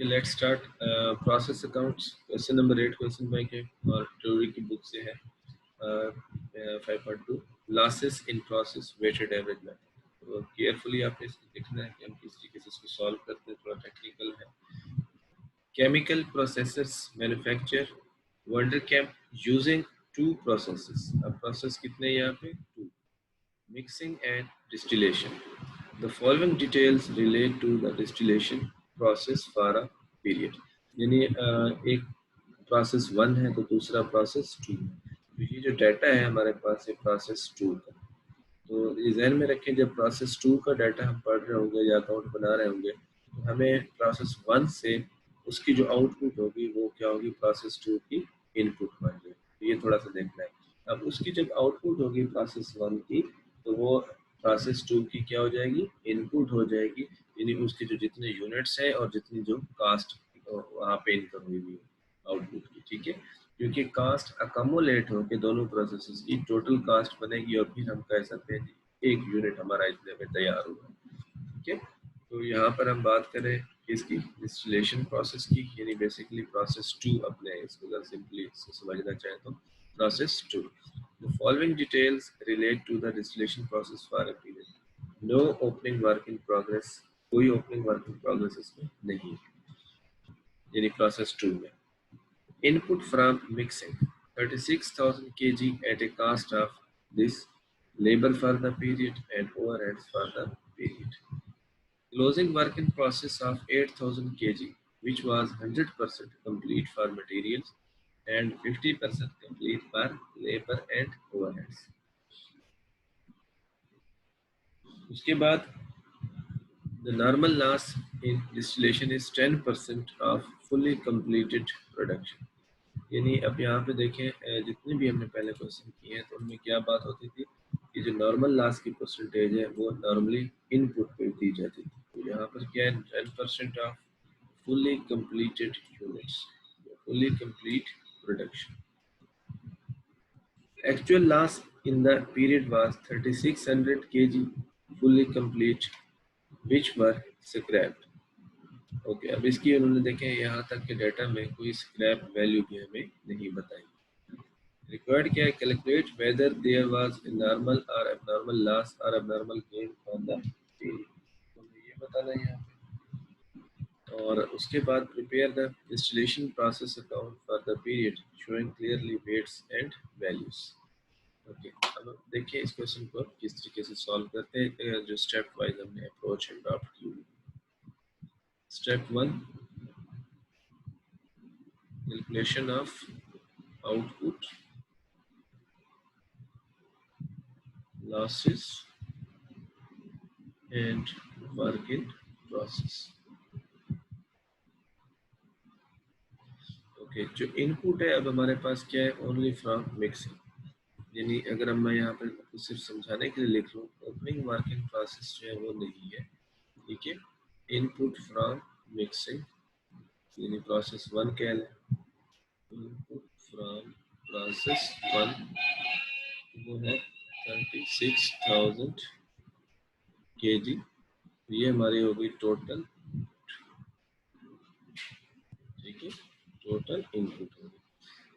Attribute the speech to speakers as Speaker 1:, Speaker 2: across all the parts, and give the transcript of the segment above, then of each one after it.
Speaker 1: Okay, let's start process accounts. Question number 8 question bank है और theory की book से है 5.2 losses in process weighted average method. तो केयरफुली आपने इसको देखना है कि हम किस तरीके से इसको सॉल्व करते हैं, थोड़ा टेक्निकल है। Chemical processors manufacture wonder camp using two processes. अब प्रोसेस कितने यहाँ पे? Two, mixing and distillation. The following details relate to the distillation process for a period. यानी एक प्रोसेस 1 है तो दूसरा प्रोसेस 2 है। तो ये जो डाटा है हमारे पास है प्रोसेस 2 का। तो ये ध्यान में रखें, जब प्रोसेस 2 का डाटा हम पढ़ रहे होंगे या अकाउंट बना रहे होंगे तो हमें प्रोसेस 1 से उसकी जो आउटपुट होगी वो क्या होगी? प्रोसेस 2 की इनपुट बन जाएगी। तो ये थोड़ा सा देखना है। अब उसकी जब आउटपुट होगी प्रोसेस 1 की तो वो प्रोसेस 2 की क्या हो जाएगी? इनपुट हो जाएगी। यानी उसके जो जितने यूनिट्स हैं और जितनी जो कास्ट वहाँ पे इनकम हुई हुई आउटपुट की, ठीक है। क्योंकि कास्ट अकमुलेट होकर दोनों प्रोसेसेस की टोटल कास्ट बनेगी और फिर हम कह सकते हैं एक यूनिट हमारा इतने में तैयार हुआ, ठीक है। तो यहाँ पर हम बात करें इसकी डिस्टिलेशन प्रोसेस की, यानी बेसिकली प्रोसेस 2 अपने इसको अगर सिंपली समझना चाहें तो process 2। The following details relate to the distillation process for a period. No opening work in progress, कोई opening work in progress इसमें नहीं है, यानी प्रोसेस 2 में। Input from mixing 36,000 kg at a cost of this, labor for the period and overheads for the period. Closing work in process of 8,000 kg, which was 100% complete for materials and 50% complete for labor and overheads. उसके बाद the normal loss in distillation is 10% of fully completed production. यानी अब यहाँ पे देखें जितने भी हमने पहले क्वेश्चन किए हैं तो उनमें क्या बात होती थी कि जो नॉर्मल लॉस की परसेंटेज है वो नॉर्मली इनपुट पे दी जाती थी। तो यहाँ पर क्या है? 10% of fully completed units, fully complete production. Actual loss in the period was 3600 kg fully complete, which were scrapped. Okay, अब इसकी उन्होंने देखे यहाँ तक के डाटा में कोई स्क्रैप वैल्यू भी हमें नहीं बताई। रिक्वायर्ड क्या है? Calculate whether there was a normal और एबनॉर्मल लॉस और abnormal gain on the period. तो हमें ये बताना है यहाँ पे। और उसके बाद prepare the distillation process account for the period showing clearly weights and values. Okay, अब देखिए इस क्वेश्चन को किस तरीके से सॉल्व करते हैं, जो स्टेप वाइज हमने अप्रोच अडॉप्ट की। Step 1, calculation of output, losses and work in process. Okay, जो इनपुट है अब हमारे पास क्या है? Only from mixing. यानी अगर मैं यहाँ पर सिर्फ समझाने के लिए लिख लूँ, ओपनिंग वर्किंग प्रोसेस जो है वो नहीं है, ठीक है। इनपुट फ्रॉम मिक्सिंग यानी प्रोसेस 1 कह लें। इनपुट फ्रॉम प्रोसेस 1 वो है 36,000 kg। ये हमारी हो गई टोटल, ठीक है, टोटल इनपुट होगी।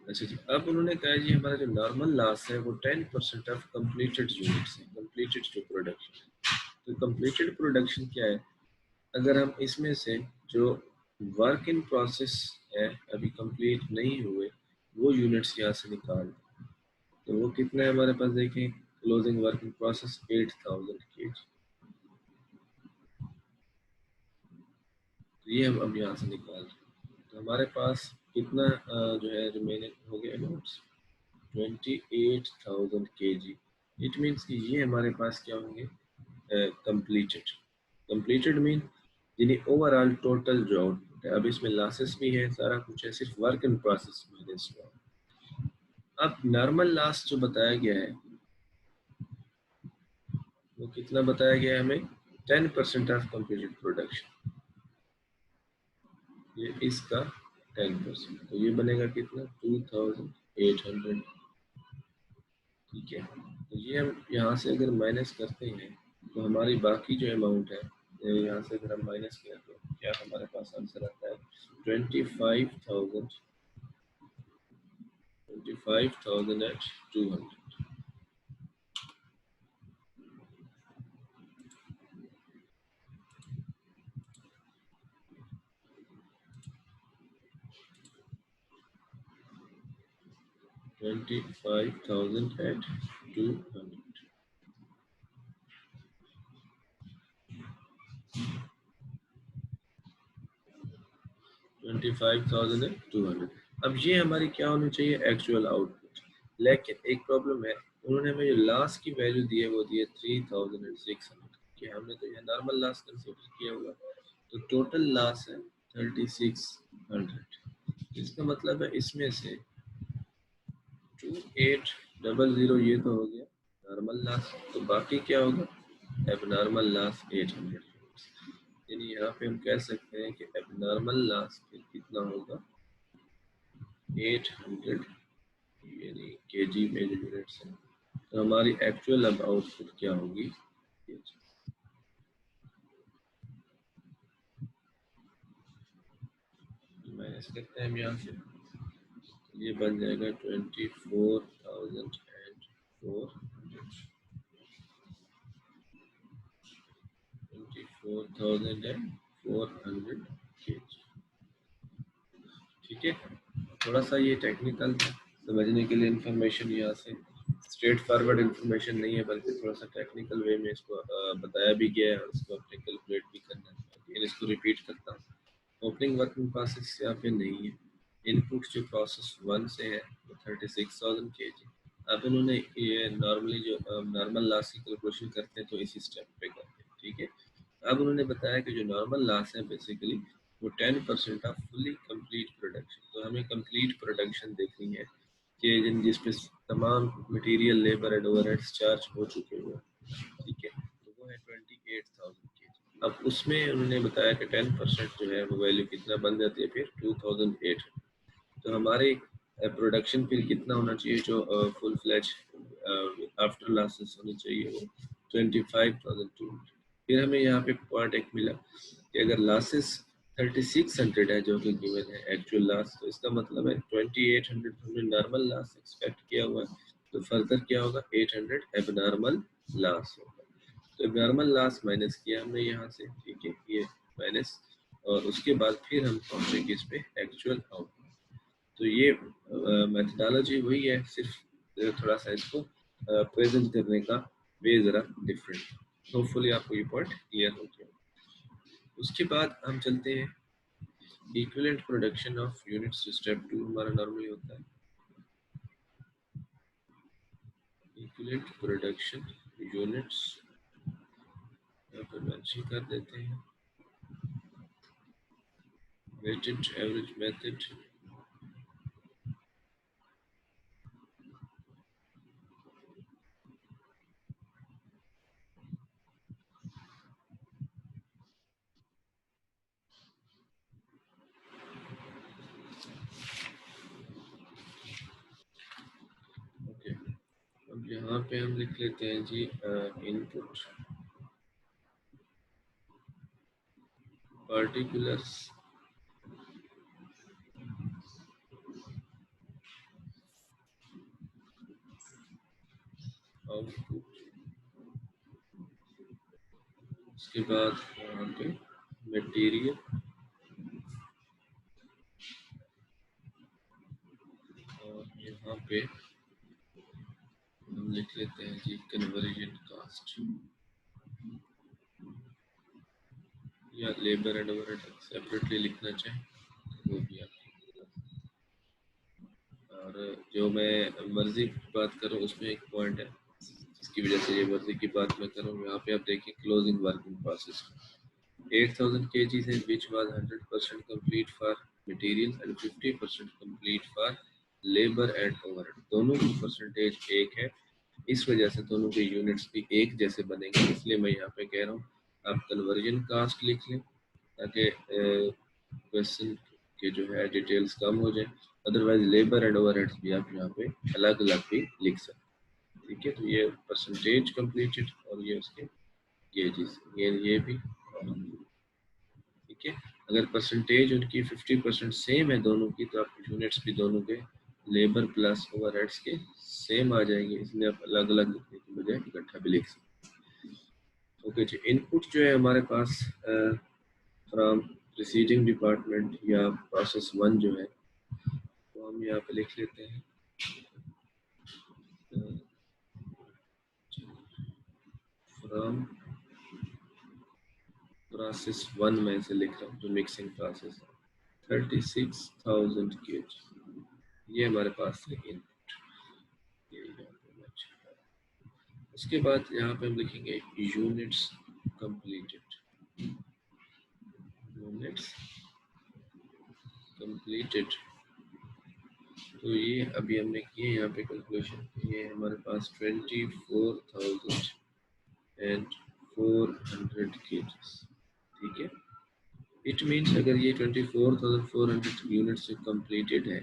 Speaker 1: अच्छा जी, अब उन्होंने कहा जी हमारा जो नॉर्मल लॉस है वो 10% ऑफ कंप्लीटेड यूनिट्स है, कंप्लीटेड जो प्रोडक्शन है। तो कंप्लीटेड प्रोडक्शन क्या है? अगर हम इसमें से जो वर्क इन प्रोसेस है अभी कंप्लीट नहीं हुए वो यूनिट्स यहाँ से निकाल दें तो वो कितना है हमारे पास? देखें, closing work in process 8,000 kg। तो ये हम अब यहाँ से निकाल रहे हैं तो हमारे पास कितना जो है रिमेनिंग हो गया अमाउंट्स 28,000 kg। इट मीन्स कि ये हमारे पास क्या होंगे? कंप्लीटेड। कंप्लीटेड मीन यानी ओवरऑल टोटल जो आउटपुट है। अब इसमें लॉसेस भी है, सारा कुछ है, सिर्फ वर्क इन प्रोसेस माइनस हुआ। अब नॉर्मल लॉस जो बताया गया है वो कितना बताया गया है हमें? 10% ऑफ कंप्लीटेड प्रोडक्शन। ये इसका 10%, तो ये बनेगा कितना? 2,800, ठीक है। तो ये हम यहाँ से अगर माइनस करते हैं तो हमारी बाकी जो अमाउंट है यहाँ से अगर हम माइनस करें तो क्या हमारे पास आंसर आता है? 25,000 at 200. 25,000 at 200. 25,000 at 200. अब ये हमारी क्या होनी चाहिए, एक्चुअल आउटपुट। लेकिन एक प्रॉब्लम है, उन्होंने हमें जो लास्ट की वैल्यू दी है वो दी है 3,600 कि हमने तो ये नॉर्मल लास्ट कंसीडर किया हुआ, तो टोटल लास्ट है 3,600। इसका मतलब है इसमें से 2800 ये तो हो गया नॉर्मल लास्ट, तो बाकी क्या होगा, एबनॉर्मल लास्ट 800। यानी यहाँ पे हम कह सकते हैं कि एबनॉर्मल लास्ट कितना होगा 800 यानी केजी में जो यूनिट्स है। तो हमारी एक्चुअल अब आउटपुट क्या होगी, माइनस करते हैं हम यहाँ से, ये बन जाएगा 24,400 केजी। ठीक है, थोड़ा सा ये टेक्निकल था, समझने के लिए इंफॉर्मेशन यहाँ से स्ट्रेट फॉरवर्ड इंफॉर्मेशन नहीं है, बल्कि थोड़ा सा टेक्निकल वे में इसको बताया भी गया है और इसको अपने कैलकुलेट भी करना है। लेकिन इसको रिपीट करता हूँ, ओपनिंग वर्किंग प्रोसेस यहाँ पे नहीं है, इनपुट जो प्रोसेस 1 से है वो 36,000 केजी। अब उन्होंने ये नॉर्मली जो नॉर्मल लॉस की कैलकुलेशन करते हैं तो इसी स्टेप पे करते हैं। ठीक है, अब उन्होंने बताया कि जो नॉर्मल लॉस है बेसिकली वो 10% ऑफ फुली कंप्लीट प्रोडक्शन। तो हमें कंप्लीट प्रोडक्शन देखनी है कि जिसपे तमाम material labour and overheads charge हो चुके हुए। ठीक है, तो वो है 28,000 केजी। अब उसमें उन्होंने बताया कि 10% जो है वो वैल्यू कितना बन जाती है फिर 2,800। तो हमारे प्रोडक्शन फिर कितना होना चाहिए, जो फुल फ्लैज आफ्टर लॉसेस होनी चाहिए वो 25,200। फिर हमें यहाँ पे पॉइंट एक मिला कि अगर लॉसेस 3600 है जो कि गिवन है एक्चुअल लॉस, तो इसका मतलब है 2800 हमने नॉर्मल लॉस एक्सपेक्ट किया हुआ है, तो फर्दर क्या होगा 800 एबनॉर्मल लॉस होगा। तो एबनॉर्मल लॉस माइनस किया हमने यहाँ से, ठीक है, ये माइनस, और उसके बाद फिर हम पहुंचेंगे इस पे एक्चुअल आउटपुट। तो ये मेथडोलॉजी वही है, सिर्फ थोड़ा सा इसको प्रेजेंट करने का वे ज़रा डिफरेंट। होपफुली आपको ये पॉइंट क्लियर हो गया। उसके बाद हम चलते हैं इक्विवेलेंट प्रोडक्शन ऑफ यूनिट्स, जो स्टेप 2 हमारा नॉर्मली होता है। इक्विवेलेंट प्रोडक्शन यूनिट्स यहाँ पर मेंशन कर देते हैं, वेटेड एवरेज मेथड। ओके, अब यहाँ पे हम लिख लेते हैं जी इनपुट पार्टिकुलर्स आउटपुट, उसके बाद यहाँ पे मटेरियल, और यहाँ पे हम लिख लेते हैं जी कन्वर्जन कास्ट या लेबर एंड ओवरहेड सेपरेटली लिखना चाहें तो वो भी आप। और जो मैं मर्जी की बात करूँ उसमें एक पॉइंट है जिसकी वजह से ये मर्जी की बात मैं करूँ, यहाँ पे आप देखिए क्लोजिंग वर्किंग प्रोसेस 8,000 kgs है which was 100% complete for materials and 50% complete for labor and overhead। दोनों की परसेंटेज एक है, इस वजह से दोनों के यूनिट्स भी एक जैसे बनेंगे। इसलिए मैं यहाँ पे कह रहा हूँ आप कन्वर्जन कास्ट लिख लें ताकि क्वेश्चन के जो है डिटेल्स कम हो जाए। अदरवाइज लेबर एंड ओवरहेड्स भी आप यहाँ पे अलग अलग भी लिख सकते। ठीक है, तो ये परसेंटेज कंप्लीटेड और ये उसके गेजेस, ये भी, ठीक है। अगर परसेंटेज उनकी 50% सेम है दोनों की, तो आप यूनिट्स भी दोनों के लेबर प्लस ओवरहेड्स के सेम आ जाएंगे, इसलिए आप अलग अलग लिखने की बजाय इकट्ठा भी लिख सकते। ओके जी, इनपुट जो है हमारे पास फ्रॉम प्रीसीडिंग डिपार्टमेंट या प्रोसेस 1 जो है वो हम यहाँ पे लिख लेते हैं। फ्रॉम प्रोसेस 1 में से लिख रहा हूँ जो मिक्सिंग प्रोसेस 36,000 केज, ये हमारे पास है इनपुट। उसके बाद यहाँ पे हम लिखेंगे यूनिट्स कंप्लीटेड, यूनिट्स कंप्लीटेड। तो ये अभी हमने किए यहाँ पे कैलकुलेशन, ये हमारे पास 24,400 केजेस, ठीक है। इट मीन्स अगर ये 24,400 यूनिट से कंप्लीटेड है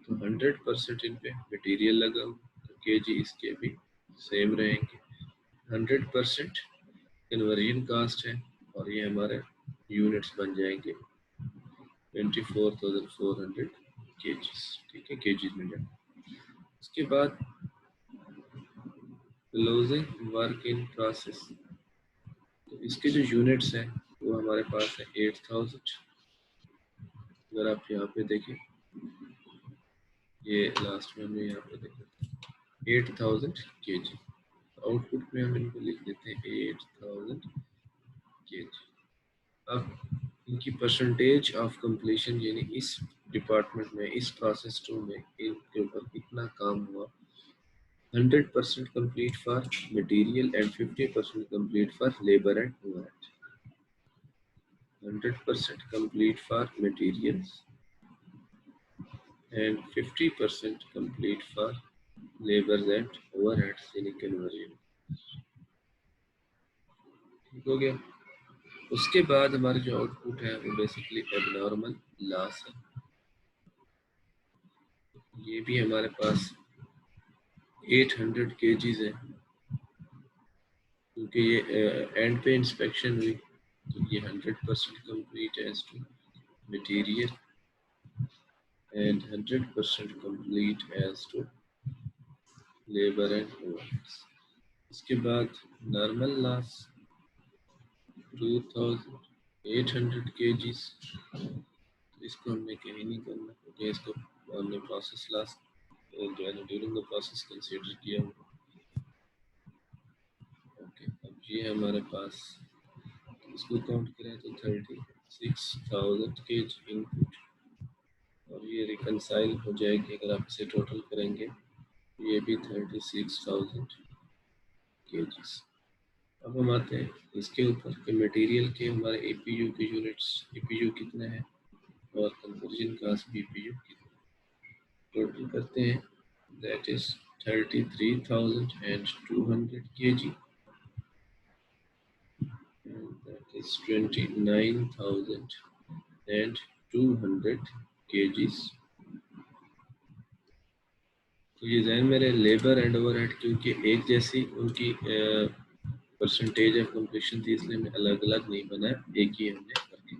Speaker 1: तो 100% इन पे मटेरियल लगा, तो केजी इसके भी सेम रहेंगे। 100% कन्वर्जन कास्ट है और ये हमारे यूनिट्स बन जाएंगे 24,400 केजीस, ठीक है, केजीस में जाए। उसके बाद क्लोजिंग वर्क इन प्रोसेस, तो इसके जो यूनिट्स हैं वो हमारे पास है 8,000। अगर आप यहाँ पे देखें, ये लास्ट में हमने यहाँ पे देखा 8,000 केजी, आउटपुट में हम इनको लिख देते हैं 8,000 केजी। अब इनकी परसेंटेज ऑफ कंप्लीशन, यानी इस डिपार्टमेंट में, इस प्रोसेस 2 में इनके ऊपर कितना काम हुआ, 100% complete for material and 50% complete for labor and overhead. 100% complete for materials and 50% complete for labor and overheads in conversion, ठीक हो गया। उसके बाद हमारा जो आउटपुट है वो बेसिकली एबनॉर्मल लॉस है, ये भी हमारे पास 800 केजीज है, क्योंकि ये एंड पे इंस्पेक्शन हुई तो ये 100% complete as to material and 100% complete as to labor and overheads. इसके बाद नॉर्मल लॉस 2,800 kgs, तो इसको हमने कहीं नहीं करना क्योंकि इसको हमने प्रोसेस लॉस जो है ड्यूरिंग द प्रोसेस कंसीडर किया। ओके, अब ये हमारे पास इसको काउंट करें तो 36,000 kg इनपुट, और ये रिकनसाइल हो जाएगी अगर आप इसे टोटल करेंगे, ये भी 36,000 केजीस। अब हम आते हैं इसके ऊपर कि मटेरियल के हमारे एपीयू के यूनिट्स, एपीयू कितने हैं और कन्वर्जन कास्ट बीपीयू कितने, टोटल करते हैं, that is 33,200 kg and that is 29,200 kgs। तो ये जहन मेरे लेबर एंड ओवरहेड क्योंकि एक जैसी उनकी परसेंटेज ऑफ कंप्लीशन थी, इसलिए मैं अलग अलग नहीं बनाया, एक ही हमने कर दिया।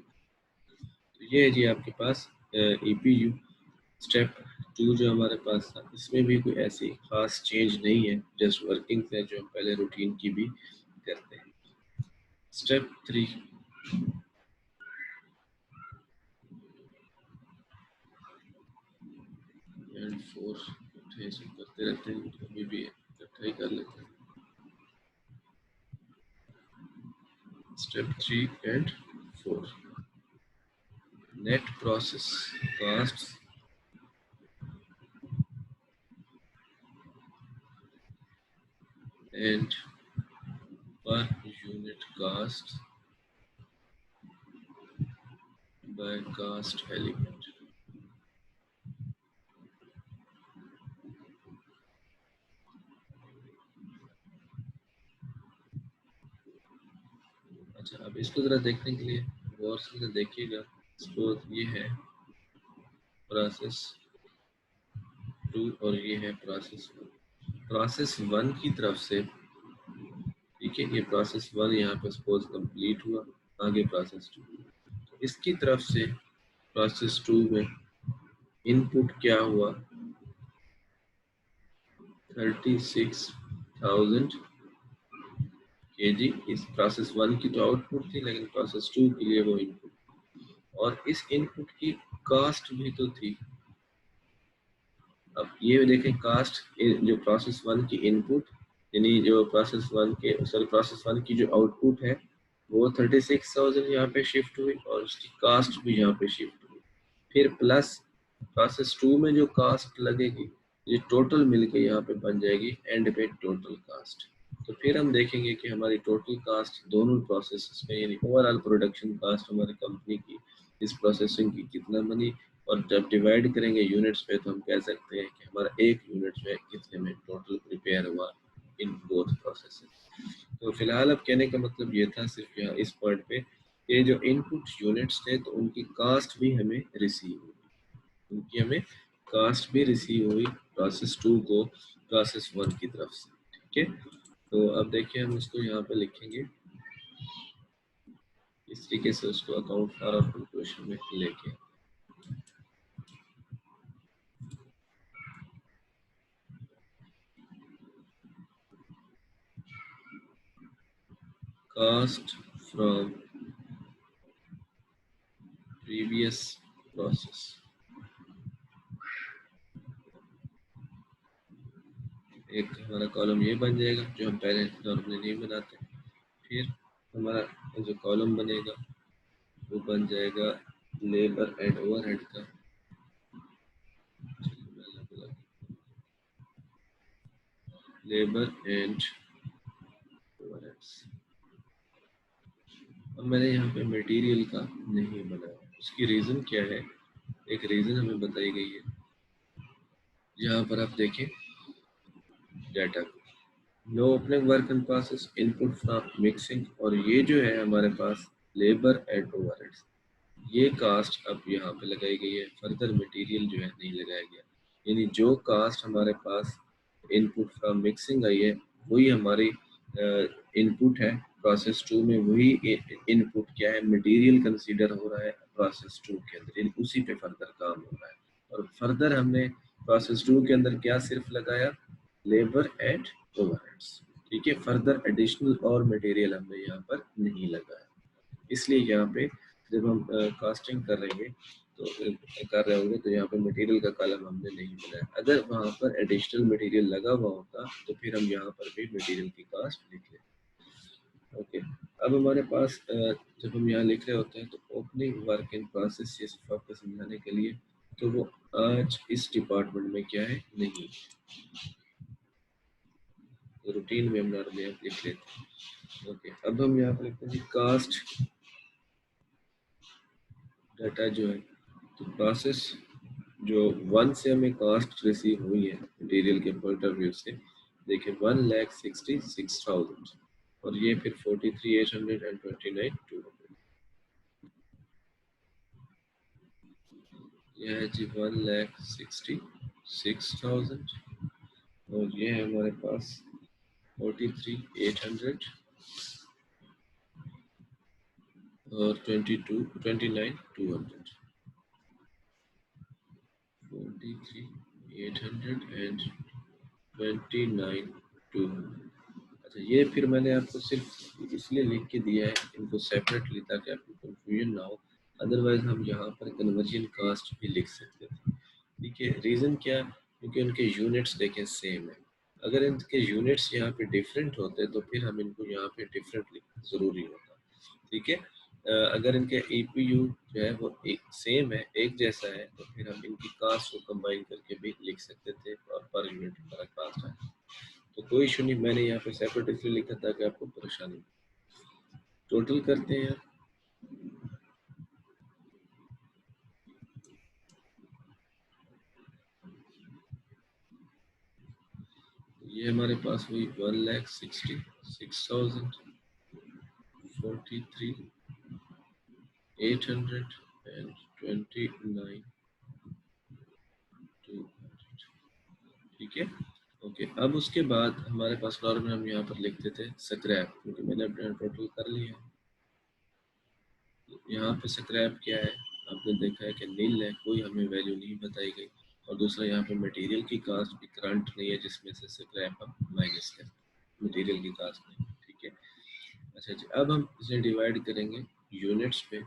Speaker 1: तो ये है जी आपके पास ईपीयू स्टेप 2 जो हमारे पास था, इसमें भी कोई ऐसी खास चेंज नहीं है, जस्ट वर्किंग है जो हम पहले रूटीन की भी करते हैं। स्टेप 3 एंड 4 करते रहते हैं, कभी भी इकट्ठा ही कर लेते हैं। Step 3 and 4, net process cost and per unit cost by cost element। अच्छा, अब इसको जरा देखने के लिए गौर से देखिएगा। सपोज ये है प्रोसेस 2 और ये है प्रोसेस 1। प्रोसेस 1 की तरफ से, ठीक है, ये प्रोसेस 1 यहाँ पे सपोज कंप्लीट हुआ, आगे प्रोसेस 2, इसकी तरफ से प्रोसेस 2 में इनपुट क्या हुआ 36,000 kg। इस प्रोसेस 1 की तो आउटपुट थी, लेकिन प्रोसेस 2 के लिए वो इनपुट, और इस इनपुट की कास्ट भी तो थी। अब ये देखें कास्ट, जो प्रोसेस 1 की इनपुट, यानी जो प्रोसेस 1 के सॉरी प्रोसेस 1 की जो आउटपुट है वो 36,000 यहाँ पे शिफ्ट हुई, और उसकी कास्ट भी यहाँ पे शिफ्ट हुई। फिर प्लस प्रोसेस 2 में जो कास्ट लगेगी, ये टोटल मिलके यहाँ पे बन जाएगी एंड पे टोटल कास्ट। तो फिर हम देखेंगे कि हमारी टोटल कास्ट दोनों प्रोसेस में, यानी ओवरऑल प्रोडक्शन कास्ट हमारी कंपनी की इस प्रोसेसिंग की कितना बनी, और जब डिवाइड करेंगे यूनिट्स पे तो हम कह सकते हैं कि हमारा एक यूनिट जो है कितने में टोटल प्रिपेयर हुआ इन बोथ प्रोसेसेस। तो फिलहाल अब कहने का मतलब ये था सिर्फ यहाँ इस पॉइंट पे, ये जो इनपुट यूनिट्स थे तो उनकी कास्ट भी हमें रिसीव हुई, उनकी हमें कास्ट भी रिसीव हुई प्रोसेस 2 को प्रोसेस 1 की तरफ से। ठीक है, तो अब देखिए हम इसको यहाँ पे लिखेंगे इस तरीके से, उसको अकाउंट फॉर और कंक्लूजन में लेके। कास्ट फ्रॉम प्रीवियस प्रोसेस, एक हमारा कॉलम ये बन जाएगा जो हम पहले नॉर्मली नहीं बनाते। फिर हमारा जो कॉलम बनेगा वो बन जाएगा लेबर एंड ओवरहेड का, लेबर एंड ओवरहेड्स। अब मैंने यहाँ पे मटेरियल का नहीं बनाया, उसकी रीज़न क्या है, एक रीज़न हमें बताई गई है। यहाँ पर आप देखें data no opening work in process input from mixing, और ये जो है हमारे पास लेबर एंड ओवरहेड्स, ये कास्ट अब यहाँ पे लगाई गई है, फर्दर मटेरियल जो है नहीं लगाया गया। यानी जो कास्ट हमारे पास इनपुट फ्रॉम मिक्सिंग आई है वही हमारी इनपुट है प्रोसेस 2 में, वही इनपुट क्या है मटेरियल कंसीडर हो रहा है प्रोसेस 2 के अंदर, यानी उसी पे फर्दर काम हो रहा है। और फर्दर हमने प्रोसेस 2 के अंदर क्या सिर्फ लगाया लेबर एंड ओवरहेड्स। ठीक है, फर्दर एडिशनल और मटेरियल हमने यहाँ पर नहीं लगाया, इसलिए यहाँ पे जब हम कास्टिंग कर रहे तो कर रहे होंगे तो यहाँ पे मटेरियल का कॉलम हमने नहीं बनाया। अगर वहाँ पर एडिशनल मटेरियल लगा हुआ होता तो फिर हम यहाँ पर भी मटेरियल की कास्ट लिख लेते। ओके, अब हमारे पास जब हम यहाँ लिख रहे होते हैं तो ओपनिंग वर्क इन प्रोसेस, ये सिर्फ आपको समझाने के लिए, तो वो आज इस डिपार्टमेंट में क्या है नहीं, तो रूटीन में हम नॉर्मली लिख लेते हैं। ओके, अब हम यहाँ पर लिखते हैं कास्ट डाटा जो है, तो प्रोसेस जो 1 से हमें कास्ट रिसीव हुई है मटेरियल के पॉइंट ऑफ व्यू से, देखिए 1,66,000, और ये फिर 43,800 एंड 29,200, यह है जी 1,66,000, और ये है हमारे पास 43,800 और 29,200, 43,800 एंड 29,200। अच्छा, ये फिर मैंने आपको सिर्फ इसलिए लिख के दिया है इनको सेपरेटली ताकि आपको कंफ्यूजन ना हो, अदरवाइज हम यहाँ पर कन्वर्जन कास्ट भी लिख सकते थे। ठीक है, रीज़न क्या, क्योंकि उनके यूनिट्स देखें सेम है। अगर इनके यूनिट्स यहाँ पे डिफरेंट होते तो फिर हम इनको यहाँ पे डिफरेंट लिखना ज़रूरी होता। ठीक है, अगर इनके ईपीयू जो है वो एक सेम है, एक जैसा है, तो फिर हम इनकी कास्ट को कंबाइन करके भी लिख सकते थे और पर यूनिट हमारा कास्ट है। तो कोई इशू नहीं, मैंने यहाँ पे सेपरेट इसलिए लिखा था कि आपको परेशानी। टोटल करते हैं, ये हमारे पास हुई 1,66,000, 43,800 एंड 29,200। ठीक है, ओके। अब उसके बाद हमारे पास नॉर्मल हम यहाँ पर लिखते थे स्क्रैप, क्योंकि मैंने अपना टोटल कर लिया। यहाँ पे स्क्रैप क्या है, आपने देखा है कि नील है, कोई हमें वैल्यू नहीं बताई गई। और दूसरा यहाँ पे मटेरियल की कास्ट भी करंट नहीं है जिसमें से स्क्रैप हम माइनस करें, मटेरियल की कास्ट नहीं, ठीक है। अच्छा जी, अब हम इसे डिवाइड करेंगे यूनिट्स पे,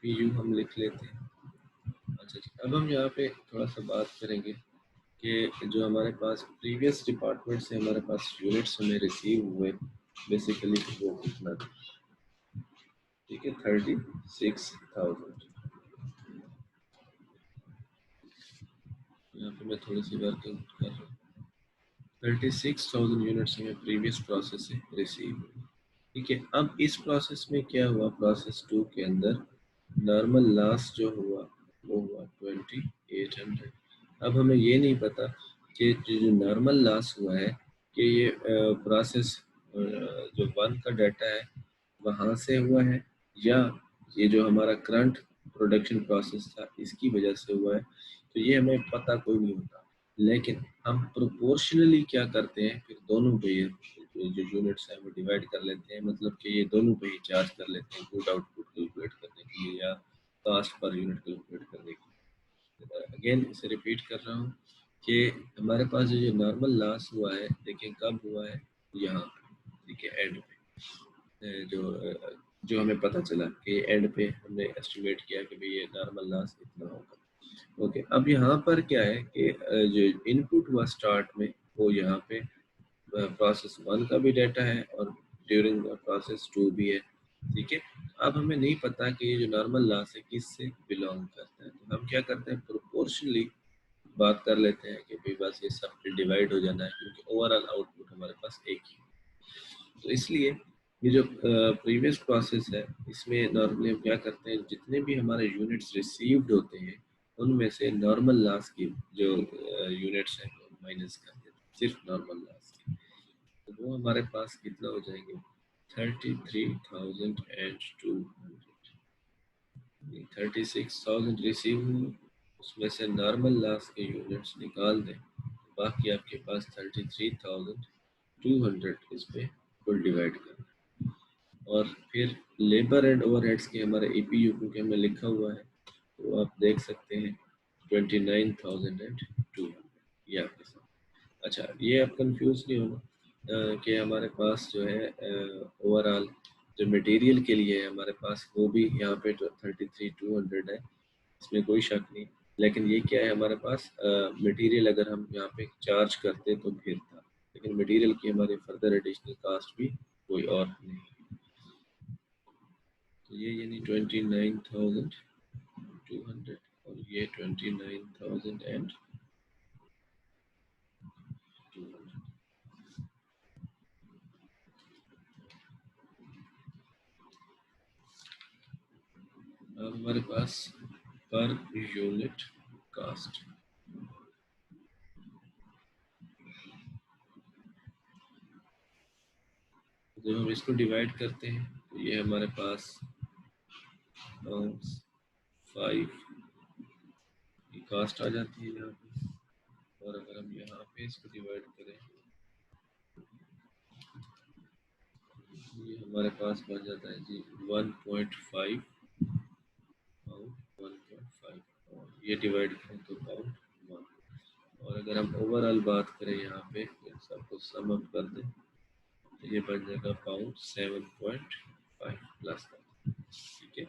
Speaker 1: पीयू हम लिख लेते हैं। अच्छा जी, अब हम यहाँ पे थोड़ा सा बात करेंगे कि जो हमारे पास प्रीवियस डिपार्टमेंट से हमारे पास यूनिट्स हमें रिसीव हुए बेसिकली वो कितना था, ठीक है, 36,000। यहाँ पे मैं थोड़ी सी वर्किंग कर रहा हूँ। 36,000 यूनिट्स हमें प्रीवियस प्रोसेस से रिसीव हुए, ठीक है। अब इस प्रोसेस में क्या हुआ, प्रोसेस 2 के अंदर नॉर्मल लॉस जो हुआ वो हुआ 2800। अब हमें ये नहीं पता कि जो नॉर्मल लॉस हुआ है कि ये प्रोसेस जो 1 का डाटा है वहाँ से हुआ है, या ये जो हमारा करंट प्रोडक्शन प्रोसेस था इसकी वजह से हुआ है, तो ये हमें पता कोई नहीं होता। लेकिन हम प्रोपोर्शनली क्या करते हैं, फिर दोनों पे ये जो यूनिट्स है वो डिवाइड कर लेते हैं, मतलब कि ये दोनों पे ही चार्ज कर लेते हैं गुड आउटपुट कैलकुलेट करने के लिए या कास्ट पर यूनिट कैलकुलेट करने के लिए। अगेन इसे रिपीट कर रहा हूँ कि हमारे पास जो नॉर्मल लॉस हुआ है, देखिए कब हुआ है, यहाँ पे, ठीक है, एंड पे जो हमें पता चला कि एंड पे हमने एस्टिमेट किया कि भाई ये नॉर्मल लॉस इतना होगा। ओके, अब यहाँ पर क्या है कि जो इनपुट हुआ स्टार्ट में वो यहाँ पे प्रोसेस 1 का भी डाटा है और ड्यूरिंग प्रोसेस 2 भी है, ठीक है। अब हमें नहीं पता कि ये जो नॉर्मल लॉस है किससे बिलोंग करता है, तो हम क्या करते हैं, प्रोपोर्शनली बात कर लेते हैं कि भाई बस ये सब डिवाइड हो जाना है, क्योंकि ओवरऑल आउटपुट हमारे पास एक ही है। तो इसलिए ये जो प्रीवियस प्रोसेस है इसमें नॉर्मली हम क्या करते हैं, जितने भी हमारे यूनिट्स रिसीव्ड होते हैं उनमें से नॉर्मल लॉस की जो यूनिट्स हैं माइनस कर देते हैं, सिर्फ नॉर्मल लॉस की। तो वो हमारे पास कितना हो जाएंगे, 33,200। 36,000 रिसीव हुए, उसमें से नॉर्मल लॉस के यूनिट्स निकाल दें, बाकी आपके पास 33,200 इस पे कुल डिवाइड कर, और फिर लेबर एंड ओवरहेड्स के हमारे ईपीयू क्योंकि हमें लिखा हुआ है तो आप देख सकते हैं 29,200 ये आपके साथ। अच्छा, ये आप कंफ्यूज नहीं होना कि हमारे पास जो है ओवरऑल जो मटेरियल के लिए है हमारे पास वो भी यहाँ पे 33,200 है, इसमें कोई शक नहीं। लेकिन ये क्या है, हमारे पास मटेरियल अगर हम यहाँ पे चार्ज करते तो फिर था, लेकिन मटेरियल की हमारी फर्दर एडिशनल कास्ट भी कोई और नहीं। तो ये यानी 29,200 और ये 29,200। अब हमारे पास पर यूनिट कास्ट, जब हम इसको डिवाइड करते हैं तो ये हमारे पास 5 की कास्ट आ जाती है यहाँ पे, और अगर हम यहाँ पे इसको डिवाइड करें ये हमारे पास बन जाता है जी 1.5 पाउंड, 1.5, और ये डिवाइड करें तो पाउंड 1। और अगर हम ओवरऑल बात करें यहाँ पे सबको सम अप कर दें तो ये बन जाएगा पाउंड 7.5 प्लस, ठीक है।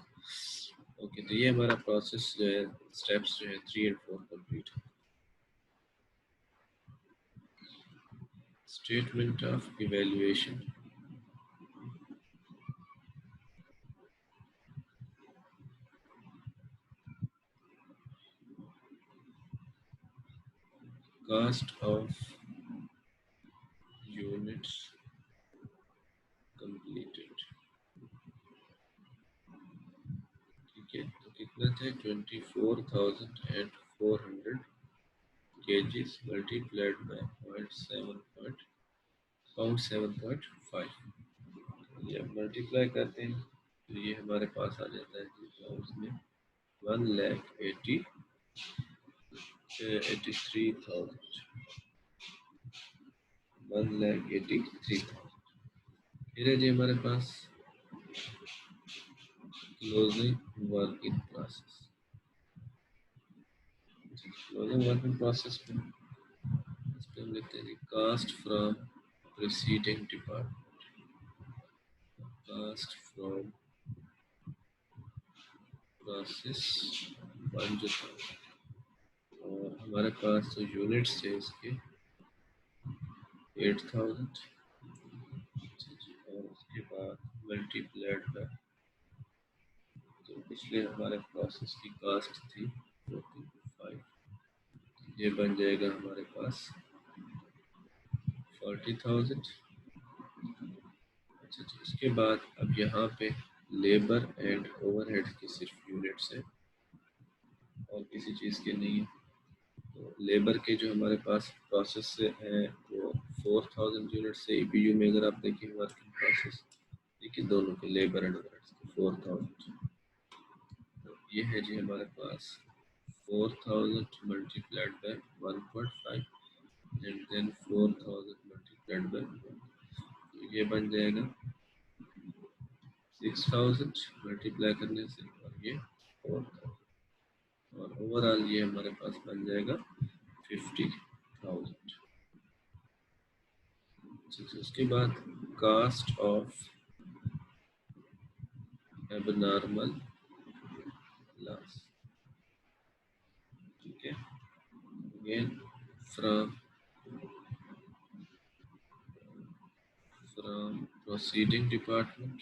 Speaker 1: ओके, तो ये हमारा प्रोसेस जो है, स्टेप्स जो है 3 और 4 कंप्लीट है। Statement of evaluation, cost of units completed, ठीक है। तो कितना थे, 24,400 kgs मल्टीप्लाइड बाय 7.5, ये मल्टीप्लाई करते हैं तो ये हमारे पास आ जाता है जी पाउंड्स में 1,83,000, 1,83,000। फिर है जी हमारे पास closing work in process. Closing work in process में इस पे हम लिखते हैं cost from preceding department, cost from process one जो था, और हमारे पास जो यूनिट्स थे इसके 8000, और उसके बाद मल्टीप्लाइड बाय जो पिछले हमारे प्रोसेस की कास्ट थी 45, ये बन जाएगा हमारे पास 40,000। अच्छा जी, इसके बाद अब यहाँ पे लेबर एंड ओवरहेड की सिर्फ यूनिट्स है और किसी चीज़ के नहीं है। तो लेबर के जो हमारे पास प्रोसेस से है वो 4000 यूनिट्स है। ईपीयू में अगर आप देखें वर्किंग प्रोसेस, देखिए दोनों के लेबर एंड ओवरहेड्स के 4000, तो ये है जी हमारे पास 4000 multiplied by 1.5 and then 4000 multiplied by 1, तो ये बन जाएगा 6000 मल्टीप्लाई करने से, और ये 4000, और ओवरऑल ये हमारे पास बन जाएगा 50,000। उसके बाद कास्ट ऑफ एबनॉर्मल लॉस, ठीक है, अगेन फ्रॉम प्रोसीडिंग डिपार्टमेंट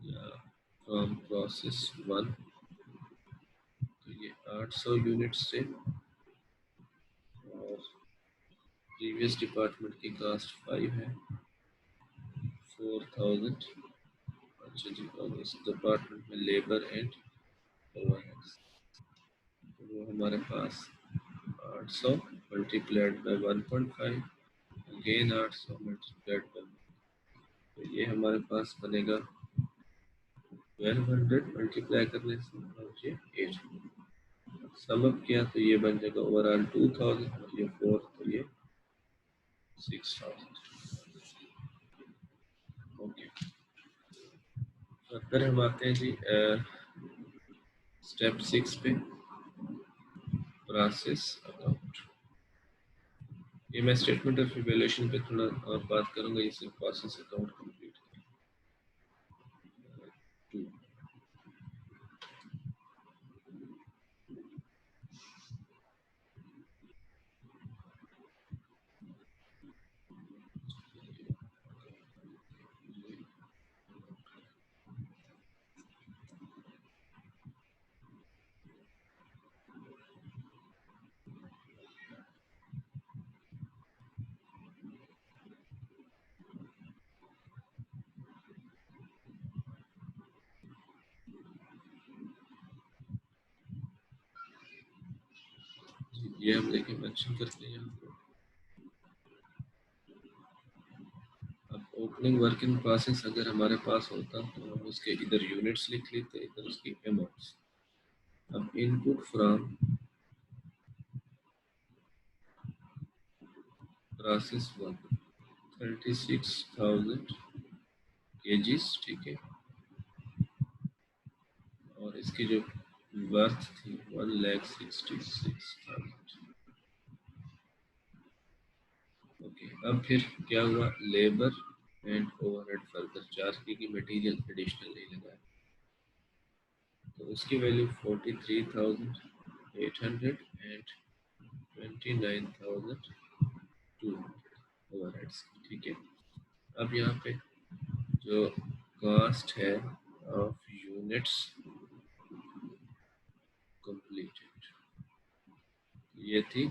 Speaker 1: या फ्रॉम प्रोसेस वन, तो ये 800 यूनिट्स से, और प्रीवियस डिपार्टमेंट की कास्ट 5 है 4000। अच्छा जी, और इस डिपार्टमेंट में लेबर एंड ओवरहेड्स, तो वो हमारे पास 800 multiplied by 1.5, again 800 multiplied by, तो ये हमारे पास बनेगा 1200 मल्टीप्लाई करने से, और ये 800 सम अप किया तो ये बन जाएगा ओवरऑल 2000, और ये 4 तो ये 6000। ओके, फिर हम आते हैं जी स्टेप 6 पे, प्रोसेस अकाउंट। ये मैं स्टेटमेंट ऑफ इवैल्यूएशन पे थोड़ा और बात करूंगा, ये सिर्फ प्रोसेस अकाउंट कंप्लीट टू। ये हम देखिए मेंशन करते हैं यहाँ पे। अब ओपनिंग वर्क इन प्रोसेस अगर हमारे पास होता तो हम उसके इधर यूनिट्स लिख लेते, इधर उसकी अमाउंट्स। अब input from process one 36,000 KGs, ठीक है, और इसकी जो वर्थ थी 1,66,000। ओके, अब फिर क्या हुआ, labour and overhead further charge की मटेरियल एडिशनल नहीं लगाया, तो उसकी वैल्यू 43,800 एंड 29,200 ओवरहेड्स, ठीक है। अब यहाँ पे जो कास्ट है ऑफ यूनिट्स कंप्लीटेड, ये थी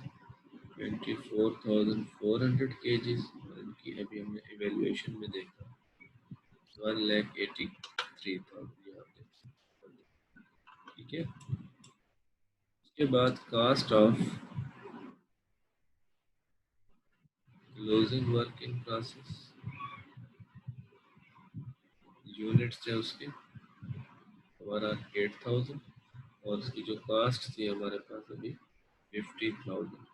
Speaker 1: 24,400 केजीज, और इनकी अभी हमने इवेल्युएशन में देखा 1,83,000 यहाँ पे, ठीक है। उसके बाद cost of closing work in process, units थे उसके हमारा 8,000, और उसकी जो कास्ट थी हमारे पास अभी 50,000।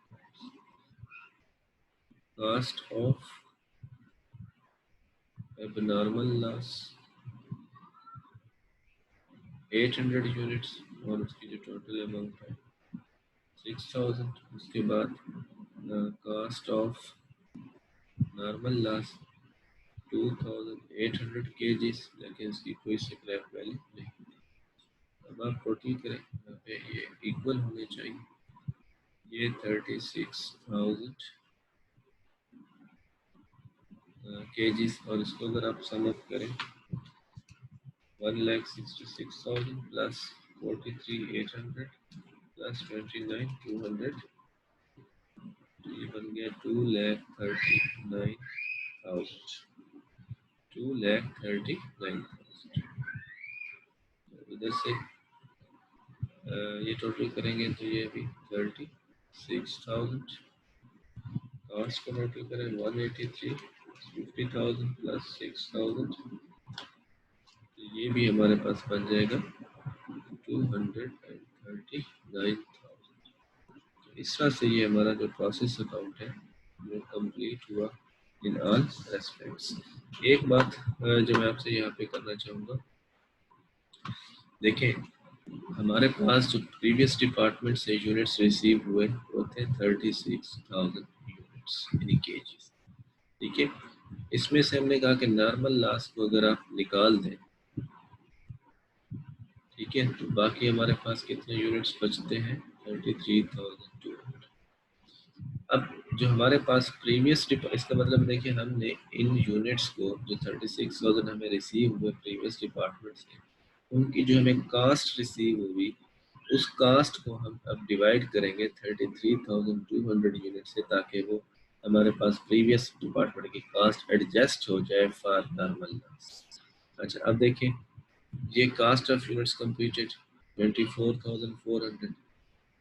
Speaker 1: Cost of abnormal loss, 800 units और उसकी जो टोटल अमाउंट है 6000। उसके बाद cost of normal loss 2800 kgs, लेकिन इसकी कोई स्क्रैप वैल्यू नहीं। अब आप टोटल करें, यहाँ पे ये इक्वल होने चाहिए, ये 36,000 kgs, और इसको अगर आप सम अप करें 1,66,000 प्लस 43,800 प्लस 29,200, तो ये बन गया 2,39,000। 2,39,000। इधर से ये टोटल करेंगे तो ये भी 36,000। कॉस्ट को टोटल करें 183, 50,000 प्लस 6,000, तो ये भी हमारे पास बन जाएगा 239,000। इस तरह से ये हमारा जो प्रोसेस अकाउंट है वो कंप्लीट हुआ इन ऑल रेस्पेक्ट्स। एक बात जो मैं आपसे यहाँ पे करना चाहूँगा, देखें हमारे पास जो प्रीवियस डिपार्टमेंट से यूनिट्स रिसीव हुए वो थे 36,000 यूनिट्स यानी केजीस। ठीक है, इसमें से हमने कहा कि नॉर्मल लॉस को अगर आप निकाल दें, ठीक है, तो बाकी हमारे पास कितने यूनिट्स बचते हैं 33,200। अब जो हमारे पास प्रीवियस इसका मतलब देखिए हमने इन यूनिट्स को जो 36,000 हमें रिसीव हुए प्रीवियस डिपार्टमेंट से, उनकी जो हमें कास्ट रिसीव हुई उस कास्ट को हम अब डिवाइड करेंगे 33,200 यूनिट से, ताकि वो हमारे पास प्रीवियस डिपार्टमेंट की कास्ट एडजस्ट हो जाए फॉर नॉर्मल लॉस। अच्छा अब देखिए ये कास्ट ऑफ यूनिट्स कंप्लीटेड 24,400,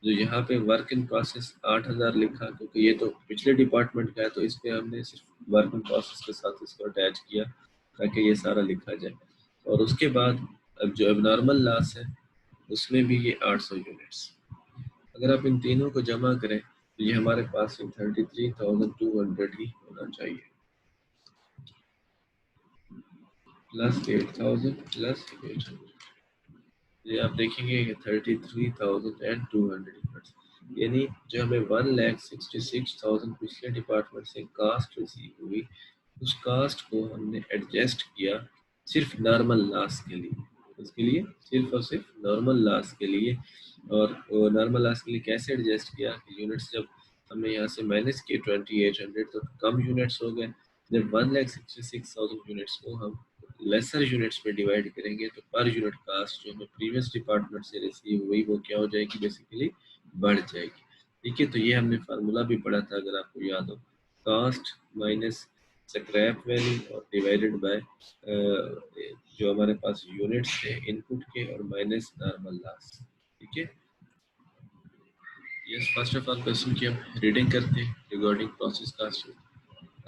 Speaker 1: जो यहाँ पे वर्क इन प्रोसेस 8,000 लिखा, क्योंकि ये तो पिछले डिपार्टमेंट का है तो इस पे हमने सिर्फ वर्क इन प्रोसेस के साथ इसको अटैच किया ताकि ये सारा लिखा जाए। और उसके बाद अब जो एबनॉर्मल लॉस है उसमें भी ये 800 यूनिट्स, अगर आप इन तीनों को जमा करें तो ये हमारे पास 33,200 ही होना चाहिए, प्लस 8,000 प्लस 800, ये आप देखेंगे 33,200 यूनिट्स, यानी जो हमें 1,66,000 पिछले डिपार्टमेंट से कास्ट रिसीव हुई उस कास्ट को हमने एडजस्ट किया सिर्फ नॉर्मल लॉस के लिए, उसके लिए सिर्फ और सिर्फ नॉर्मल लॉस के लिए। और नॉर्मल लॉस के लिए कैसे एडजस्ट किया कि यूनिट्स जब हमने यहाँ से माइनस किए 2800 तो कम यूनिट्स हो गए, जब 1,66,000 यूनिट्स को हम लेसर यूनिट्स में डिवाइड करेंगे तो पर यूनिट कास्ट जो हमें प्रीवियस डिपार्टमेंट से रिसीव हुई वो क्या हो जाएगी, बेसिकली बढ़ जाएगी। ठीक है, तो ये हमने फार्मूला भी पढ़ा था अगर आपको याद हो, कास्ट माइनस स्क्रैप वैल्यू और डिवाइडेड बाय जो हमारे पास यूनिट्स थे इनपुट के और माइनस नॉर्मल लॉस। ठीक है, yes first of all question की हम रीडिंग करते हैं regarding process cost.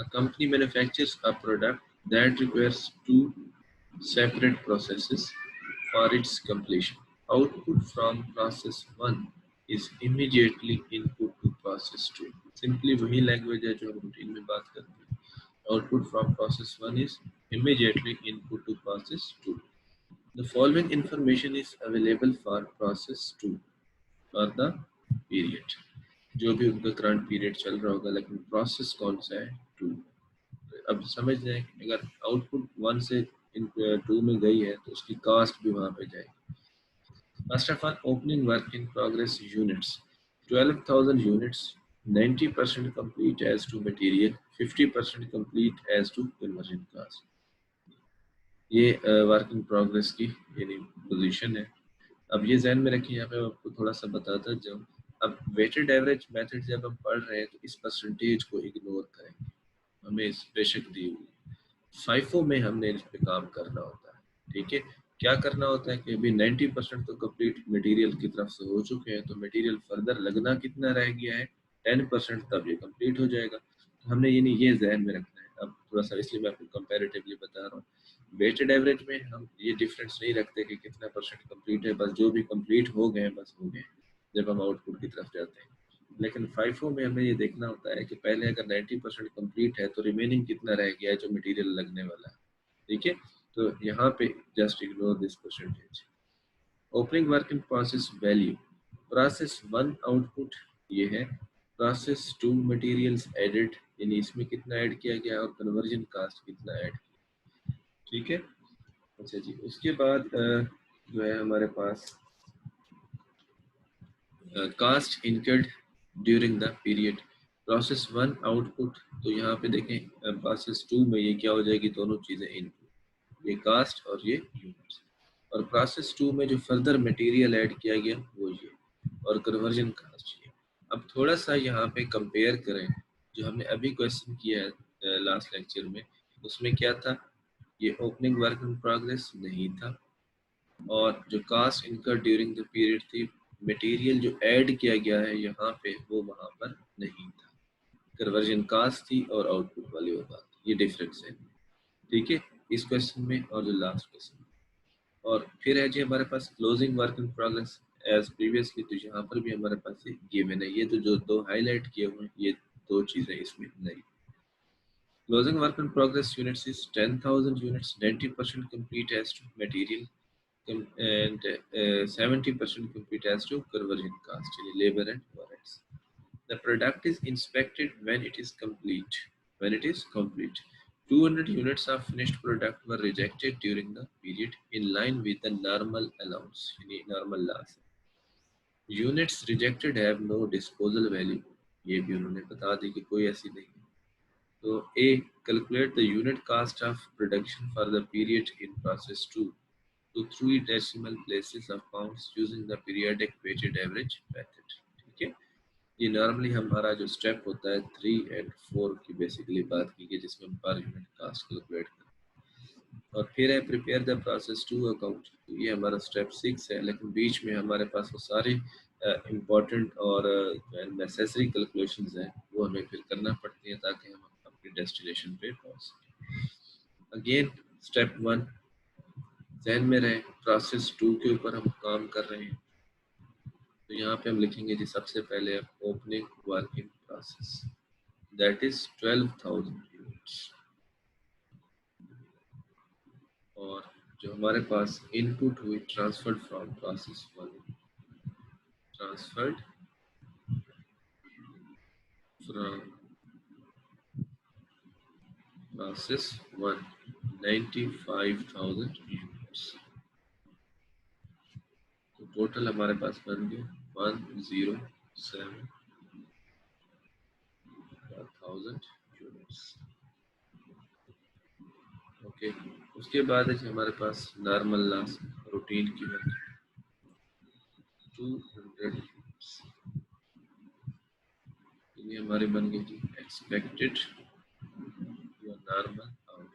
Speaker 1: A company manufactures a product that requires two separate processes for its completion. Output from process 1 is immediately input to process 2. Simply वही language है जो हम routine में बात करते हैं। Output from process 1 is immediately input to process 2. The following information is available for process 2 for the period. जो भी उनका करंट पीरियड चल रहा होगा, लेकिन प्रोसेस कौन सा है 2। अब समझ जाए अगर आउटपुट 1 से 2 में गई है तो उसकी कास्ट भी वहां पे जाएगी। First of all opening work in progress units 12,000 units, 90% complete as to material, 50% complete as to conversion cost. ये वर्क इन प्रोग्रेस की यानी पोजीशन है। अब ये जहन में रखिए, यहाँ पे आपको थोड़ा सा बताता जाऊँ। अब वेटेड एवरेज मेथड जब हम पढ़ रहे हैं तो इस परसेंटेज को इग्नोर करेंगे, हमें इस बेशक दी हुई फाइफो में हमने इस पे काम करना होता है। ठीक है, क्या करना होता है कि अभी 90% तो कंप्लीट मटेरियल की तरफ से हो चुके हैं, तो मटेरियल फर्दर लगना कितना रह गया है 10%, तब ये कंप्लीट हो जाएगा। तो हमने यानी ये जहन में रखना है। अब थोड़ा सा इसलिए मैं आपको कंपैरेटिवली बता रहा हूँ, वेटेड एवरेज में हम ये डिफरेंस नहीं रखते कि कितना परसेंट कंप्लीट है, बस जो भी कंप्लीट हो गए बस हो गए जब हम आउटपुट की तरफ जाते हैं। लेकिन फाइफो में हमें ये देखना होता है कि पहले अगर 90% कंप्लीट है तो रिमेनिंग कितना रह गया है जो मटेरियल लगने वाला है। ठीक है, तो यहाँ पे just ignore this percentage. Opening work in process value, process 1 output ये है, प्रोसेस 2 मटेरियल्स एडेड, यानी इसमें कितना ऐड किया गया और कन्वर्जन कास्ट कितना ऐड किया, ठीक है। अच्छा जी, उसके बाद जो है हमारे पास cost incurred during the period, process 1 output, तो यहाँ पे देखें प्रोसेस 2 में ये क्या हो जाएगी, दोनों चीज़ें इनपुट, ये कास्ट और ये यूनिट्स, और प्रोसेस 2 में जो फर्दर मटेरियल ऐड किया गया वो ये, और कन्वर्जन कास्ट ये। अब थोड़ा सा यहाँ पे कंपेयर करें, जो हमने अभी क्वेश्चन किया है लास्ट लेक्चर में, उसमें क्या था, ये ओपनिंग वर्क इन प्रोग्रेस नहीं था, और जो कास्ट इनकर ड्यूरिंग द पीरियड थी, मटेरियल जो ऐड किया गया है यहाँ पे वो वहाँ पर नहीं था, कन्वर्जन कास्ट थी और आउटपुट वाली वो बात, ये डिफरेंस है, ठीक है, इस क्वेश्चन में और जो लास्ट क्वेश्चन। और फिर है जी हमारे पास closing work in progress as previously, तो यहाँ पर भी हमारे पास ये गिवन है, ये तो जो दो हाईलाइट किए हुए हैं ये दो चीज़ें इसमें नहीं। Closing work in progress units is 10,000 units, 90% complete as to material and 70% complete as to conversion cost, labor and overheads. The product is inspected when it is complete. When it is complete, 200 units of finished product were rejected during the period in line with the normal allowance, normal loss. Units rejected have no disposal value. ये भी उन्होंने बता दी कि कोई ऐसी नहीं है। तो A, calculate the unit cost of production for the period in process 2 to 3 decimal places of pounds using the periodic weighted average method, ठीक है। ये नॉर्मली हमारा जो स्टेप होता है 3 एंड 4 की बेसिकली बात की गई, जिसमें हम पर यूनिट कास्ट कैलकुलेट करते हैं। और फिर है prepare the process to account, ये हमारा स्टेप 6 है, लेकिन बीच में हमारे पास वो सारे इम्पोर्टेंट और नेसेसरी कैलकुलेशंस हैं, वो हमें फिर करना पड़ती है ताकि हम अपनी डेस्टिनेशन पे पहुंच सकें। अगेन स्टेप 1 जहन में रहे, प्रोसेस 2 के ऊपर हम काम कर रहे हैं, तो यहाँ पे हम लिखेंगे जी सबसे पहले opening working process, that is 12,000 units, और जो हमारे पास इनपुट हुई transferred from process 1, transferred from process 1 95,000 units, तो टोटल हमारे पास बन गया 107,000 यूनिट्स, ओके। उसके बाद है हमारे पास नॉर्मल लॉस रूटीन की वैल्यू 200 यूनिट्स, ये हमारी बन गई थी एक्सपेक्टेड या normal out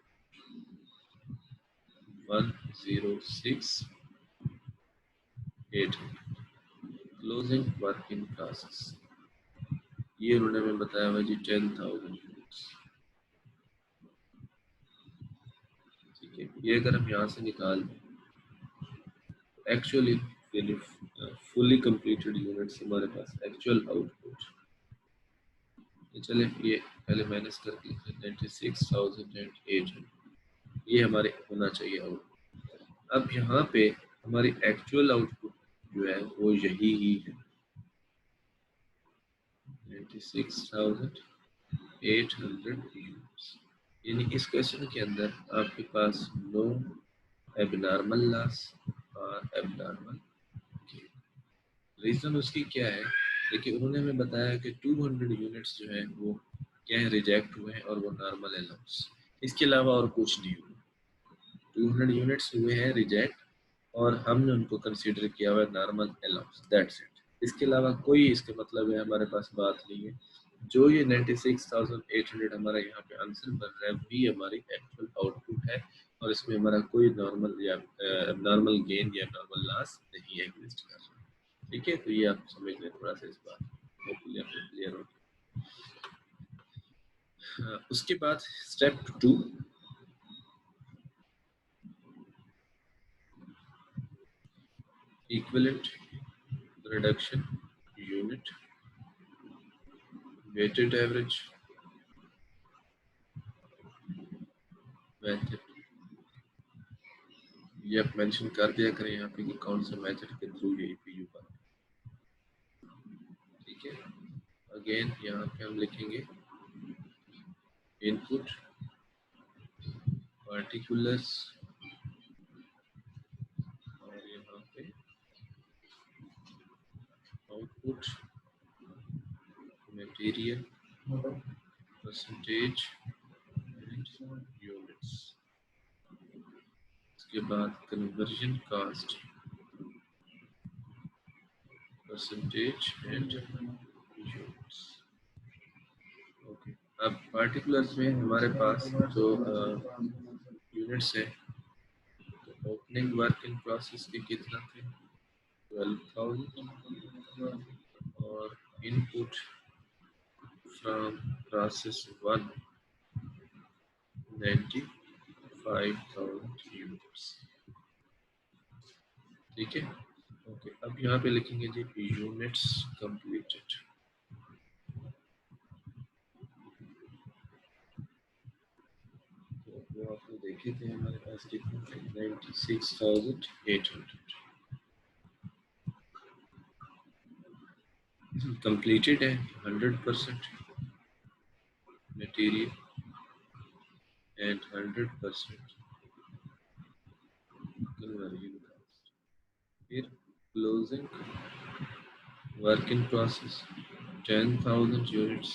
Speaker 1: 106,800। Closing working process, ये उन्होंने हमें बताया हुआ जी 10,000 यूनिट्स, ठीक है। ये अगर हम यहाँ से निकाल एक्चुअली फुली कंप्लीटेड यूनिट्स हमारे पास एक्चुअल आउटपुट, चले ये पहले माइनस करके 96,800, ये हमारे होना चाहिए आउटपुट। अब यहाँ पे हमारी एक्चुअल आउटपुट जो है वो यही ही है 96,800 यूनिट्स, यानी इस क्वेश्चन के अंदर आपके पास नो एबनॉर्मल लॉस और एबनॉर्मल गेन। रीजन उसकी क्या है, देखिए उन्होंने हमें बताया कि 200 यूनिट्स जो है वो क्या है रिजेक्ट हुए हैं और वो नॉर्मल अलाउंस, इसके अलावा और कुछ नहीं हुआ। 200 यूनिट्स हुए हैं रिजेक्ट और हमने उनको कंसीडर किया हुआ है नॉर्मल अलाउंस, दैट्स इट, इसके अलावा कोई इसके मतलब है हमारे पास बात नहीं है। जो ये 96,800 हमारा यहाँ पे आंसर बन रहा है वही हमारी एक्चुअल आउटपुट है, और इसमें हमारा कोई नॉर्मल या नॉर्मल गेन या नॉर्मल लॉस नहीं एग्जिस्ट कर रहा, ठीक है। तो ये आप समझ लें थोड़ा सा इस बात, होपफुली आपको क्लियर हो। उसके बाद step 2, equivalent reduction unit weighted average method, ये आप मेंशन कर दिया करें यहाँ पे कि कौन सा मेथड के थ्रू ये ईपीयू बन रहा है। ठीक है, अगेन यहाँ पे हम लिखेंगे इनपुट पार्टिकुलर्स और यहाँ पे आउटपुट मटेरियल परसेंटेज यूनिट्स। इसके बाद conversion cost percentage and units. Okay, अब पार्टिकुलर्स में हमारे पास जो यूनिट्स है, तो ओपनिंग वर्क इन प्रोसेस के कितना थे 12,000 और इनपुट फ्रॉम प्रोसेस 1 95,000 यूनिट्स। ठीक है, ओके, अब यहाँ पे लिखेंगे जी यूनिट्स कंप्लीटेड। तो वो आपने देखे थे हमारे पास कितने थे 96,800 कंप्लीटेड है 100% मटेरियल एंड 100% कन्वर्जन कास्ट। फिर closing work in process 10,000 units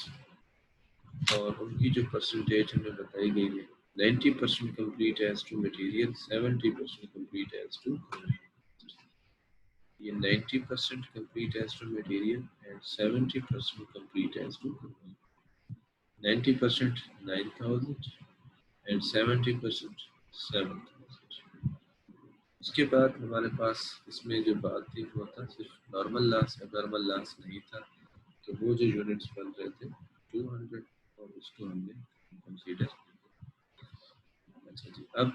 Speaker 1: और उनकी जो परसेंटेज हमें बताई गई है 90% complete as to material, 70% complete as to ये 90% complete as to material and 70% complete as to 90% 9,000 and 70% 7,000। उसके बाद हमारे पास इसमें जो बात थी वो था सिर्फ नॉर्मल लॉस, एबनॉर्मल लॉस नहीं था। तो वो जो यूनिट्स बन रहे थे 200 और उसको हमने कंसीडर। अच्छा जी, अब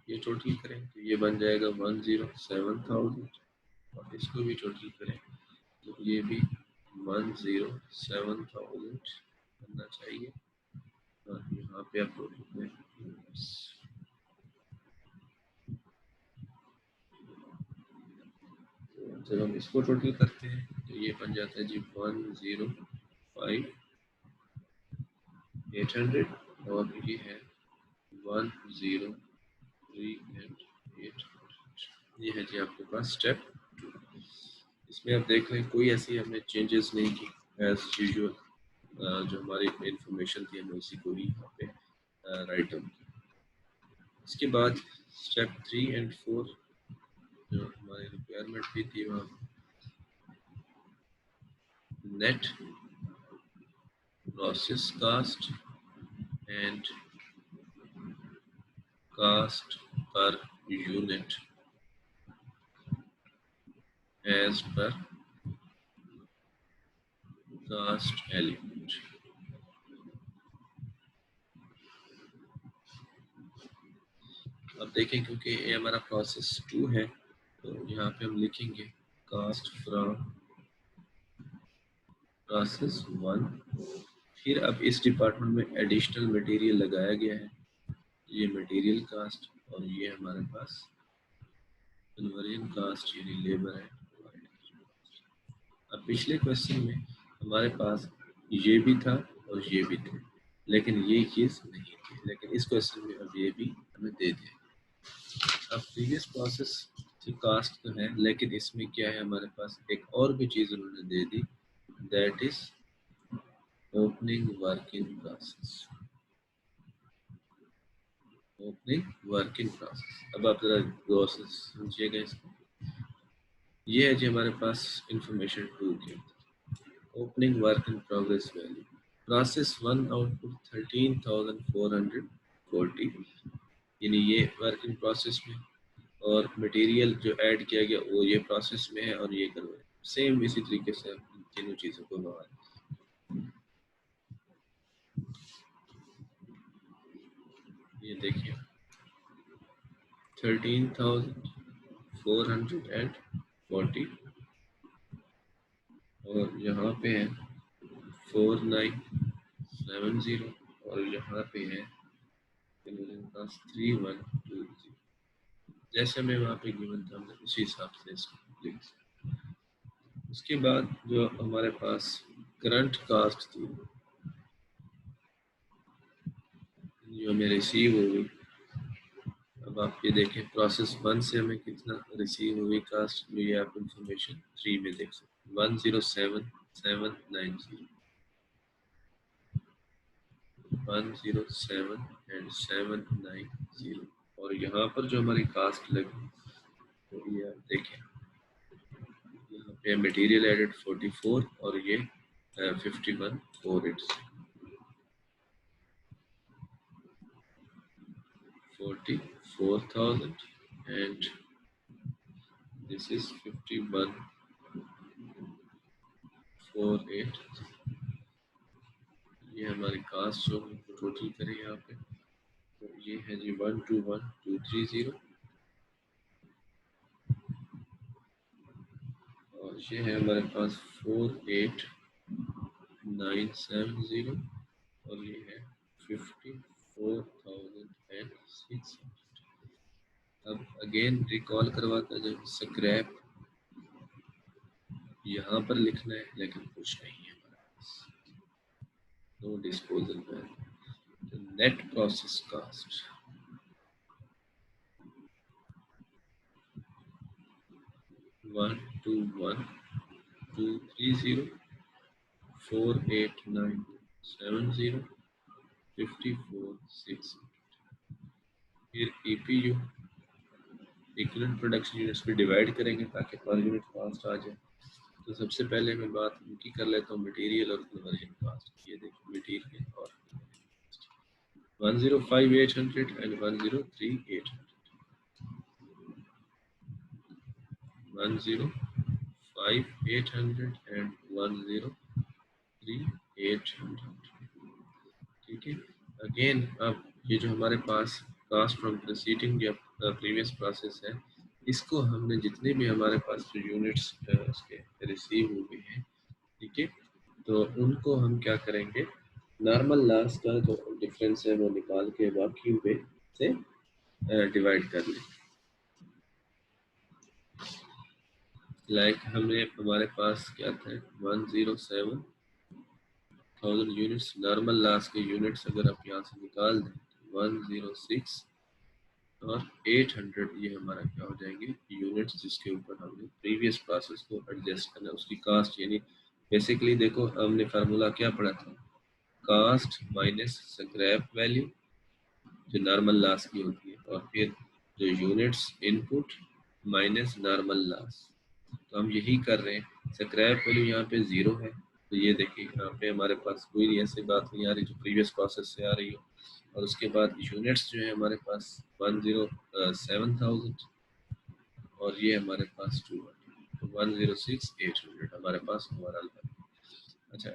Speaker 1: ये टोटल करें तो ये बन जाएगा 107,000 और इसको भी टोटल करें तो ये भी 107,000 बनना चाहिए। और यहाँ पे आप टोटल करें जब हम इसको टोटल करते हैं तो ये बन जाता है जी 105,800 और ये है 103,800। ये है जी आपके पास स्टेप 2। इसमें आप देख लें कोई ऐसी हमने चेंजेस नहीं की, एज यूजुअल जो हमारी इंफॉर्मेशन थी हमने उसी को ही यहाँ पे राइट डाउन किया। इसके बाद स्टेप 3 एंड 4 जो हमारी रिक्वायरमेंट भी थी वहाँ net process cost and cost per unit as per cost element. अब देखें क्योंकि ये हमारा प्रोसेस 2 है तो यहाँ पे हम लिखेंगे कास्ट फ्रॉम प्रोसेस 1। फिर अब इस डिपार्टमेंट में एडिशनल मटेरियल लगाया गया है, ये मटेरियल कास्ट और ये हमारे पास कन्वर्जन कास्ट यानी लेबर है। अब पिछले क्वेश्चन में हमारे पास ये भी था और ये भी थे लेकिन ये चीज़ नहीं थी, लेकिन इस क्वेश्चन में अब ये भी हमें दे दिया। अब प्रीवियस प्रोसेस थी कास्ट तो है लेकिन इसमें क्या है हमारे पास एक और भी चीज़ उन्होंने दे दी, that is opening work in process. Opening work in process, अब आप जरा गौर से समझिएगा इसको। ये है जी हमारे पास इंफॉर्मेशन 2 के opening work in progress value process 1 output 13,440 यानी ये वर्क इन प्रोसेस में और मटेरियल जो ऐड किया गया वो ये प्रोसेस में है और ये करवाए सेम इसी तरीके से तीनों चीज़ों को लगाए। ये देखिए 13,440 और यहाँ पे है 4970 और यहाँ पे है 3120। जैसे मैं वहाँ पे गिवन था हमने उसी हिसाब से इसको कंप्लीट। उसके बाद जो हमारे पास करंट कास्ट थी जो हमें रिसीव हो गई, अब आप ये देखें प्रोसेस 1 से हमें कितना रिसीव हुई कास्ट, ये आप इंफॉर्मेशन 3 में देख सकते हैं 107790 107 एंड 790 और यहाँ पर जो हमारी कास्ट लगी तो ये आप देखें यहाँ पे मटेरियल एडेड 44 और ये 51 4 44,000 and this is 51,480। ये हमारी कास्ट जो टोटल करें यहाँ पे तो ये है जी 121230 और ये है हमारे पास 48970 और ये है 54,600। अब अगेन रिकॉल करवाता जब स्क्रैप यहाँ पर लिखना है लेकिन कुछ नहीं है हमारे पास, no disposal value. Net process cost 121230 48970 54,600। फिर EPU इक्विवेलेंट प्रोडक्शन यूनिट्स पे डिवाइड करेंगे ताकि पर यूनिट कास्ट आ जाए। तो सबसे पहले मैं बात उनकी कर लेता हूँ मटेरियल और कन्वर्जन कास्ट। ये देखिए मटेरियल और 105,800 एंड 103,800 105,800 एंड 103,800। ठीक है, अगेन अब ये जो हमारे पास कास्ट फ्रॉम प्रीसीडिंग या प्रीवियस प्रोसेस है, इसको हमने जितने भी हमारे पास जो यूनिट्स उसके रिसीव हुए हैं, ठीक है, तो उनको हम क्या करेंगे नॉर्मल लॉस का जो डिफरेंस है वो निकाल के बाकी पे से डिवाइड कर लें। लाइक हमने हमारे पास क्या था 107,000 यूनिट्स नॉर्मल लॉस के यूनिट्स अगर आप यहाँ से निकाल दें 106 और 800 ये हमारा क्या हो जाएंगे यूनिट्स जिसके ऊपर हमने प्रीवियस प्रोसेस को एडजस्ट करना है उसकी कास्ट। यानी बेसिकली देखो हमने फार्मूला क्या पढ़ा था, कास्ट माइनस स्क्रैप वैल्यू जो नॉर्मल लॉस की होती है और फिर जो units input minus normal loss. तो हम यही कर रहे हैं, स्क्रैप वैल्यू यहाँ पे 0 है तो ये देखिए यहाँ पे हमारे पास कोई ऐसी बात नहीं आ रही जो प्रीवियस प्रोसेस से आ रही हो। और उसके बाद यूनिट्स जो है हमारे पास 107,000 और ये हमारे पास 200 तो 106,800 हमारे पास ओवरऑल है। अच्छा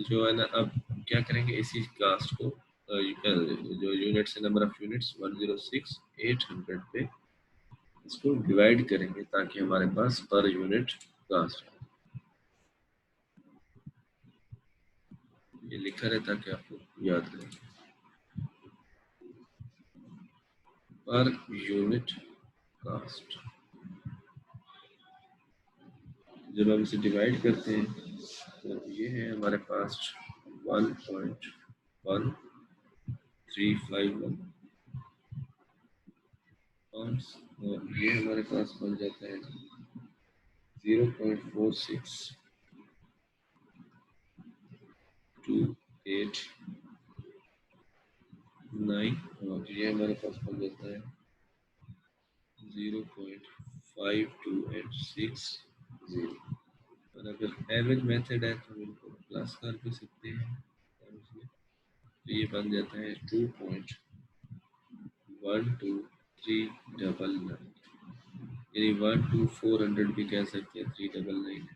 Speaker 1: जो है ना अब हम क्या करेंगे इसी कास्ट को जो यूनिट्स है नंबर ऑफ यूनिट्स 106,800 पे इसको डिवाइड करेंगे ताकि हमारे पास पर यूनिट कास्ट है। ये लिखा रहता कि आपको याद रहे पर यूनिट कास्ट। जब हम इसे डिवाइड करते हैं तो ये है हमारे पास 1.1351 और ये हमारे पास बन जाता है 0.4628 और ये हमारे पास बन जाता है 0.5286 और अगर एवरेज मेथड है तो इनको प्लस कर भी सकते हैं तो ये बन जाता है 2.12399 यानी 12400 भी कह सकते हैं 399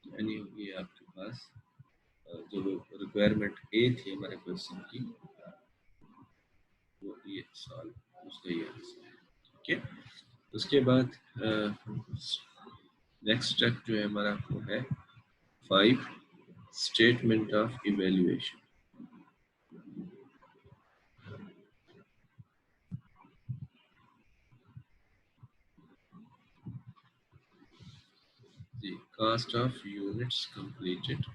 Speaker 1: यानी ये आपके पास जो रिक्वायरमेंट ए थी हमारे क्वेश्चन की वो ये सॉल्व उसका ये आंसर है। ठीक है, उसके बाद नेक्स्ट स्टेप जो है हमारा वो है 5 स्टेटमेंट ऑफ इवैल्यूएशन। जी कास्ट ऑफ यूनिट्स कंप्लीटेड,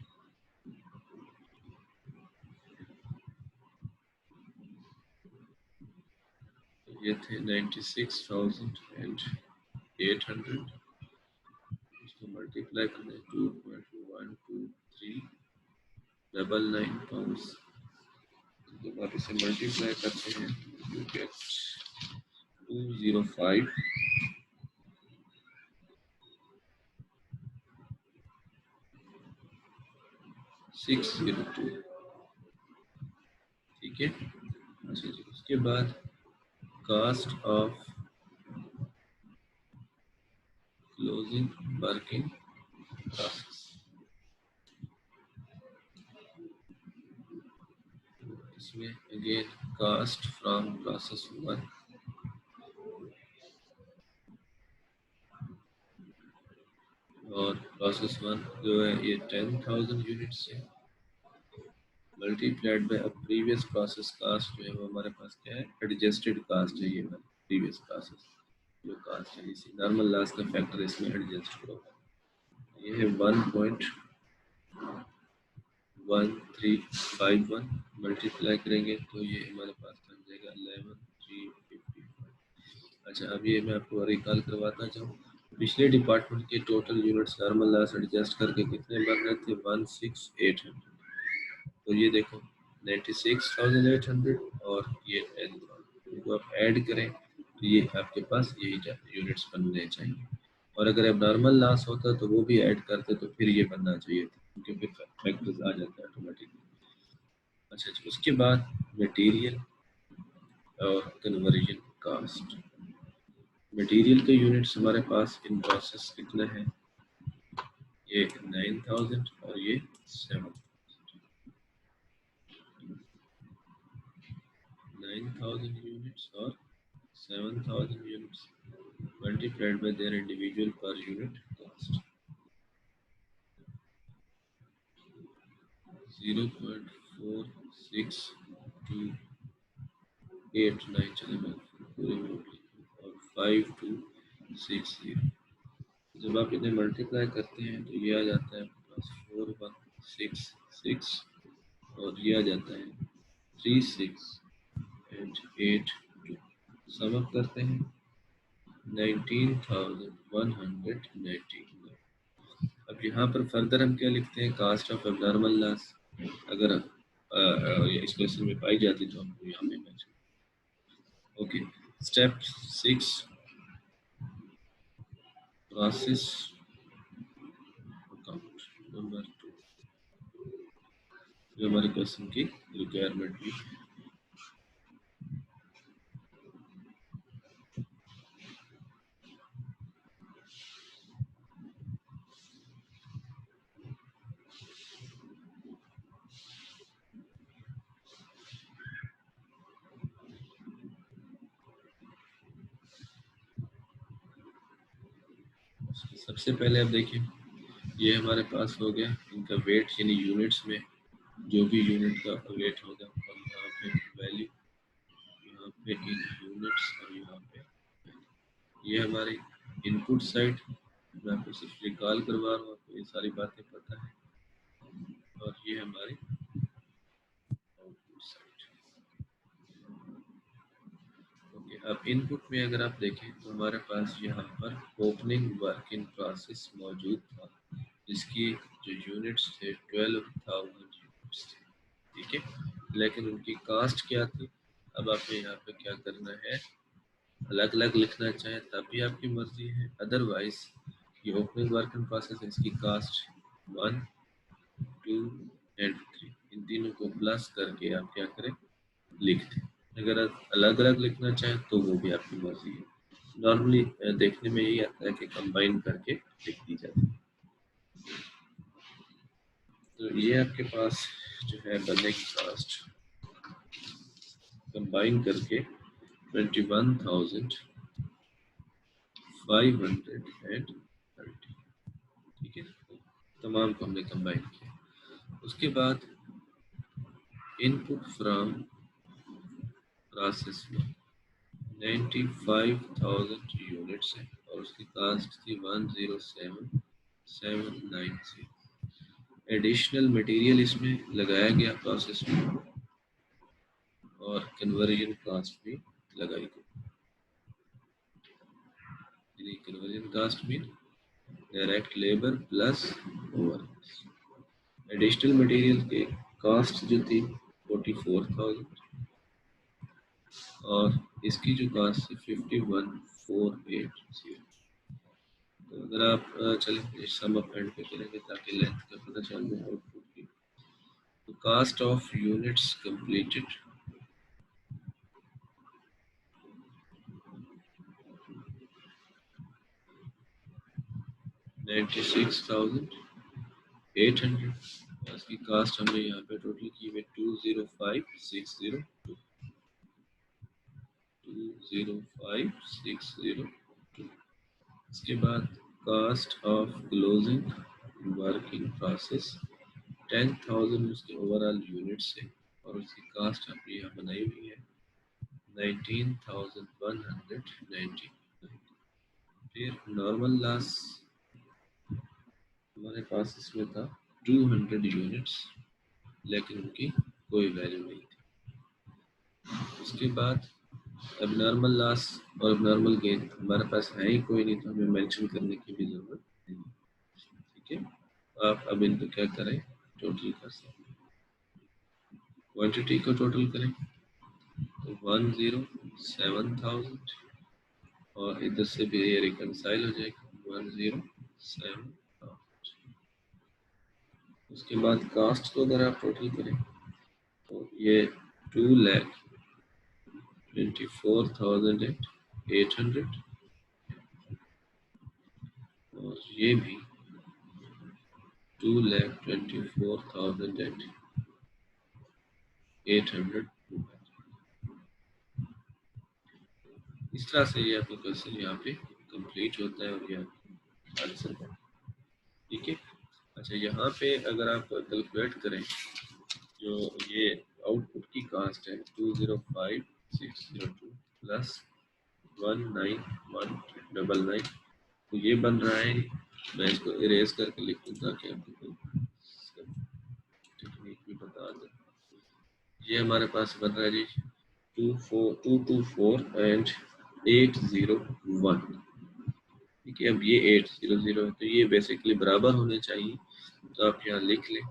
Speaker 1: ये थे 96,800, इसको मल्टीप्लाई करना है 2.1239 पाउंड्स, जब आप इसे मल्टीप्लाई करते हैं यू गेट 205,602, ठीक है। अच्छा जी, उसके बाद cost of closing working process, इसमें अगेन कास्ट फ्रॉम प्रोसेस 1 और प्रोसेस 1 जो है ये 10,000 यूनिट्स है, मल्टीप्लाइड बाय अब प्रीवियस प्रोसेस कास्ट जो है वो हमारे पास क्या है, एडजस्टेड कास्ट है, ये प्रीवियस प्रोसेस जो कास्ट है, इसी नॉर्मल लॉस का फैक्टर इसमें एडजस्ट करो, ये है 1.1351, मल्टीप्लाई करेंगे तो ये हमारे पास बन जाएगा 11,355। अच्छा अब ये मैं आपको रिकॉल करवाता जाऊँ, पिछले डिपार्टमेंट के total units normal loss adjust करके कितने बन रहे थे, 16,800, तो ये देखो 96,800 और ये 10,000, इनको आप ऐड करें तो ये आपके पास यही यूनिट्स बनने चाहिए, और अगर अब नॉर्मल लॉस होता तो वो भी ऐड करते तो फिर ये बनना चाहिए था, क्योंकि फिर फैक्टर्स आ जाता है ऑटोमेटिकली। अच्छा जी, उसके बाद मटेरियल और कन्वर्जन कास्ट, मटेरियल के यूनिट्स हमारे पास इन प्रोसेस कितना है, ये 9,000 और ये 9,000 यूनिट्स और 7,000 units multiplied by their individual per unit cost, 0.4628 चलेगा पूरे और 5260, जब आप इन्हें मल्टीप्लाई करते हैं तो ये आ जाता है प्लस 4166 और ये आ जाता है 3682, सम अप करते हैं 19,199। अब यहाँ पर फर्दर हम क्या लिखते हैं, कास्ट ऑफ एब्नॉर्मल लॉस, अगर इस क्वेश्चन में पाई जाती तो हमको यहाँ पे match. Okay, step 6 process account number 2, जो हमारे क्वेश्चन की रिक्वायरमेंट भी है। सबसे पहले आप देखिए, ये हमारे पास हो गया इनका वेट, यानी यूनिट्स में जो भी यूनिट का वेट होगा, और यहाँ पे वैल्यू, यहाँ पे इन यूनिट्स और यहाँ पे ये हमारी इनपुट साइड, मैं आपको सिर्फ रिकॉल करवा रहा हूँ, आपको ये सारी बातें पता है, और ये हमारी आउटपुट साइड। ओके, अब इनपुट में अगर आप देखें तो हमारे पास यहाँ पर ओपनिंग वर्क इन प्रोसेस मौजूद था, जिसकी जो यूनिट्स थे 12,000 यूनिट्स थे, ठीक है, लेकिन उनकी कास्ट क्या थी, अब आपने यहाँ पे क्या करना है, अलग अलग लिखना चाहें तब भी आपकी मर्जी है, अदरवाइज ये ओपनिंग वर्क इन प्रोसेस है, इसकी कास्ट 1, 2 एंड 3, इन तीनों को प्लस करके आप क्या करें, लिख दें, अगर आप अलग अलग लिखना चाहें तो वो भी आपकी मर्जी है, नॉर्मली देखने में यही आता है कि कंबाइन करके लिख दी जाती है। तो ये आपके पास जो है बनने की कास्ट कंबाइन करके 21,530, ठीक है, तमाम को हमने कंबाइन किया। उसके बाद इनपुट फ्रॉम प्रोसेस में 95,000 यूनिट्स है और उसकी कास्ट थी 107 790। एडिशनल मटेरियल इसमें लगाया गया प्रोसेस में और कन्वर्जन कास्ट भी लगाई गई। कन्वर्जन कास्ट में direct labour plus over. Additional material के कास्ट जो थी 44,000 और इसकी जो कास्ट थी 51,480। तो अगर आप चलें सम अप एंड पे करेंगे ताकि लेंथ का पता चल जाए आउटपुट की। तो कास्ट ऑफ यूनिट्स कंप्लीटेड 96,800। इसकी कास्ट हमने यहाँ पे टोटल की है 205,602। 205,602। इसके बाद cost of closing working process 10,000 उसके ओवरऑल यूनिट्स है और उसकी कास्ट हमने यहाँ बनाई हुई है 19,190। फिर नॉर्मल लॉस हमारे पास इसमें था 200 यूनिट्स, लेकिन उनकी कोई वैल्यू नहीं थी। उसके बाद अब नॉर्मल लॉस और अब नॉर्मल गेन हमारे पास है ही कोई नहीं, तो हमें मेंशन करने की भी ज़रूरत नहीं। ठीक है, आप अब इनको क्या करें, टोटल कर सकते हैं। क्वांटिटी को टोटल करें तो 107,000 और इधर से भी ये रिकनसाइल हो जाएगा 107,000। उसके बाद कास्ट को अगर आप टोटल करें तो ये 2,24,800 और ये भी 2,24,800। इस तरह से ये आपका क्वेश्चन यहाँ पे कंप्लीट होता है और ये आंसर है। ठीक है, अच्छा यहाँ पे अगर आप कैलकुलेट करें जो ये आउटपुट की कास्ट है 205,602 प्लस 19199, तो ये बन रहा है, मैं इसको इरेज करके लिख दूँ ताकि आपको टेक्निक भी बता दें। ये हमारे पास बन रहा है जी 224 एंड 801। ठीक है, अब ये 800 है तो ये बेसिकली बराबर होने चाहिए, तो आप यहाँ लिख लें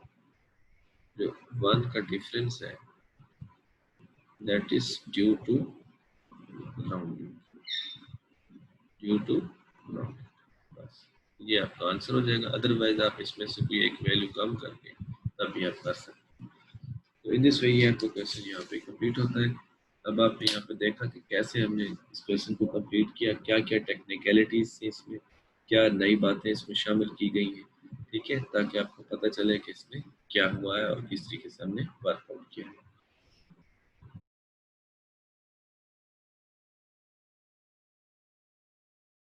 Speaker 1: जो 1 का डिफरेंस है that is due to rounding, due to rounding. बस ये आपका आंसर हो जाएगा। अदरवाइज आप इसमें से कोई एक वैल्यू कम करके तब भी आप कर सकते हैं। तो इन दिस वे ये आपको क्वेश्चन यहाँ पे कंप्लीट होता है। अब आपने यहाँ पे देखा कि कैसे हमने इस क्वेश्चन को कंप्लीट किया, क्या क्या टेक्निकलिटीज थी इसमें, क्या नई बातें इसमें शामिल की गई हैं। ठीक है, ताकि आपको पता चले कि इसमें क्या हुआ है और किस तरीके से हमने वर्कआउट किया है।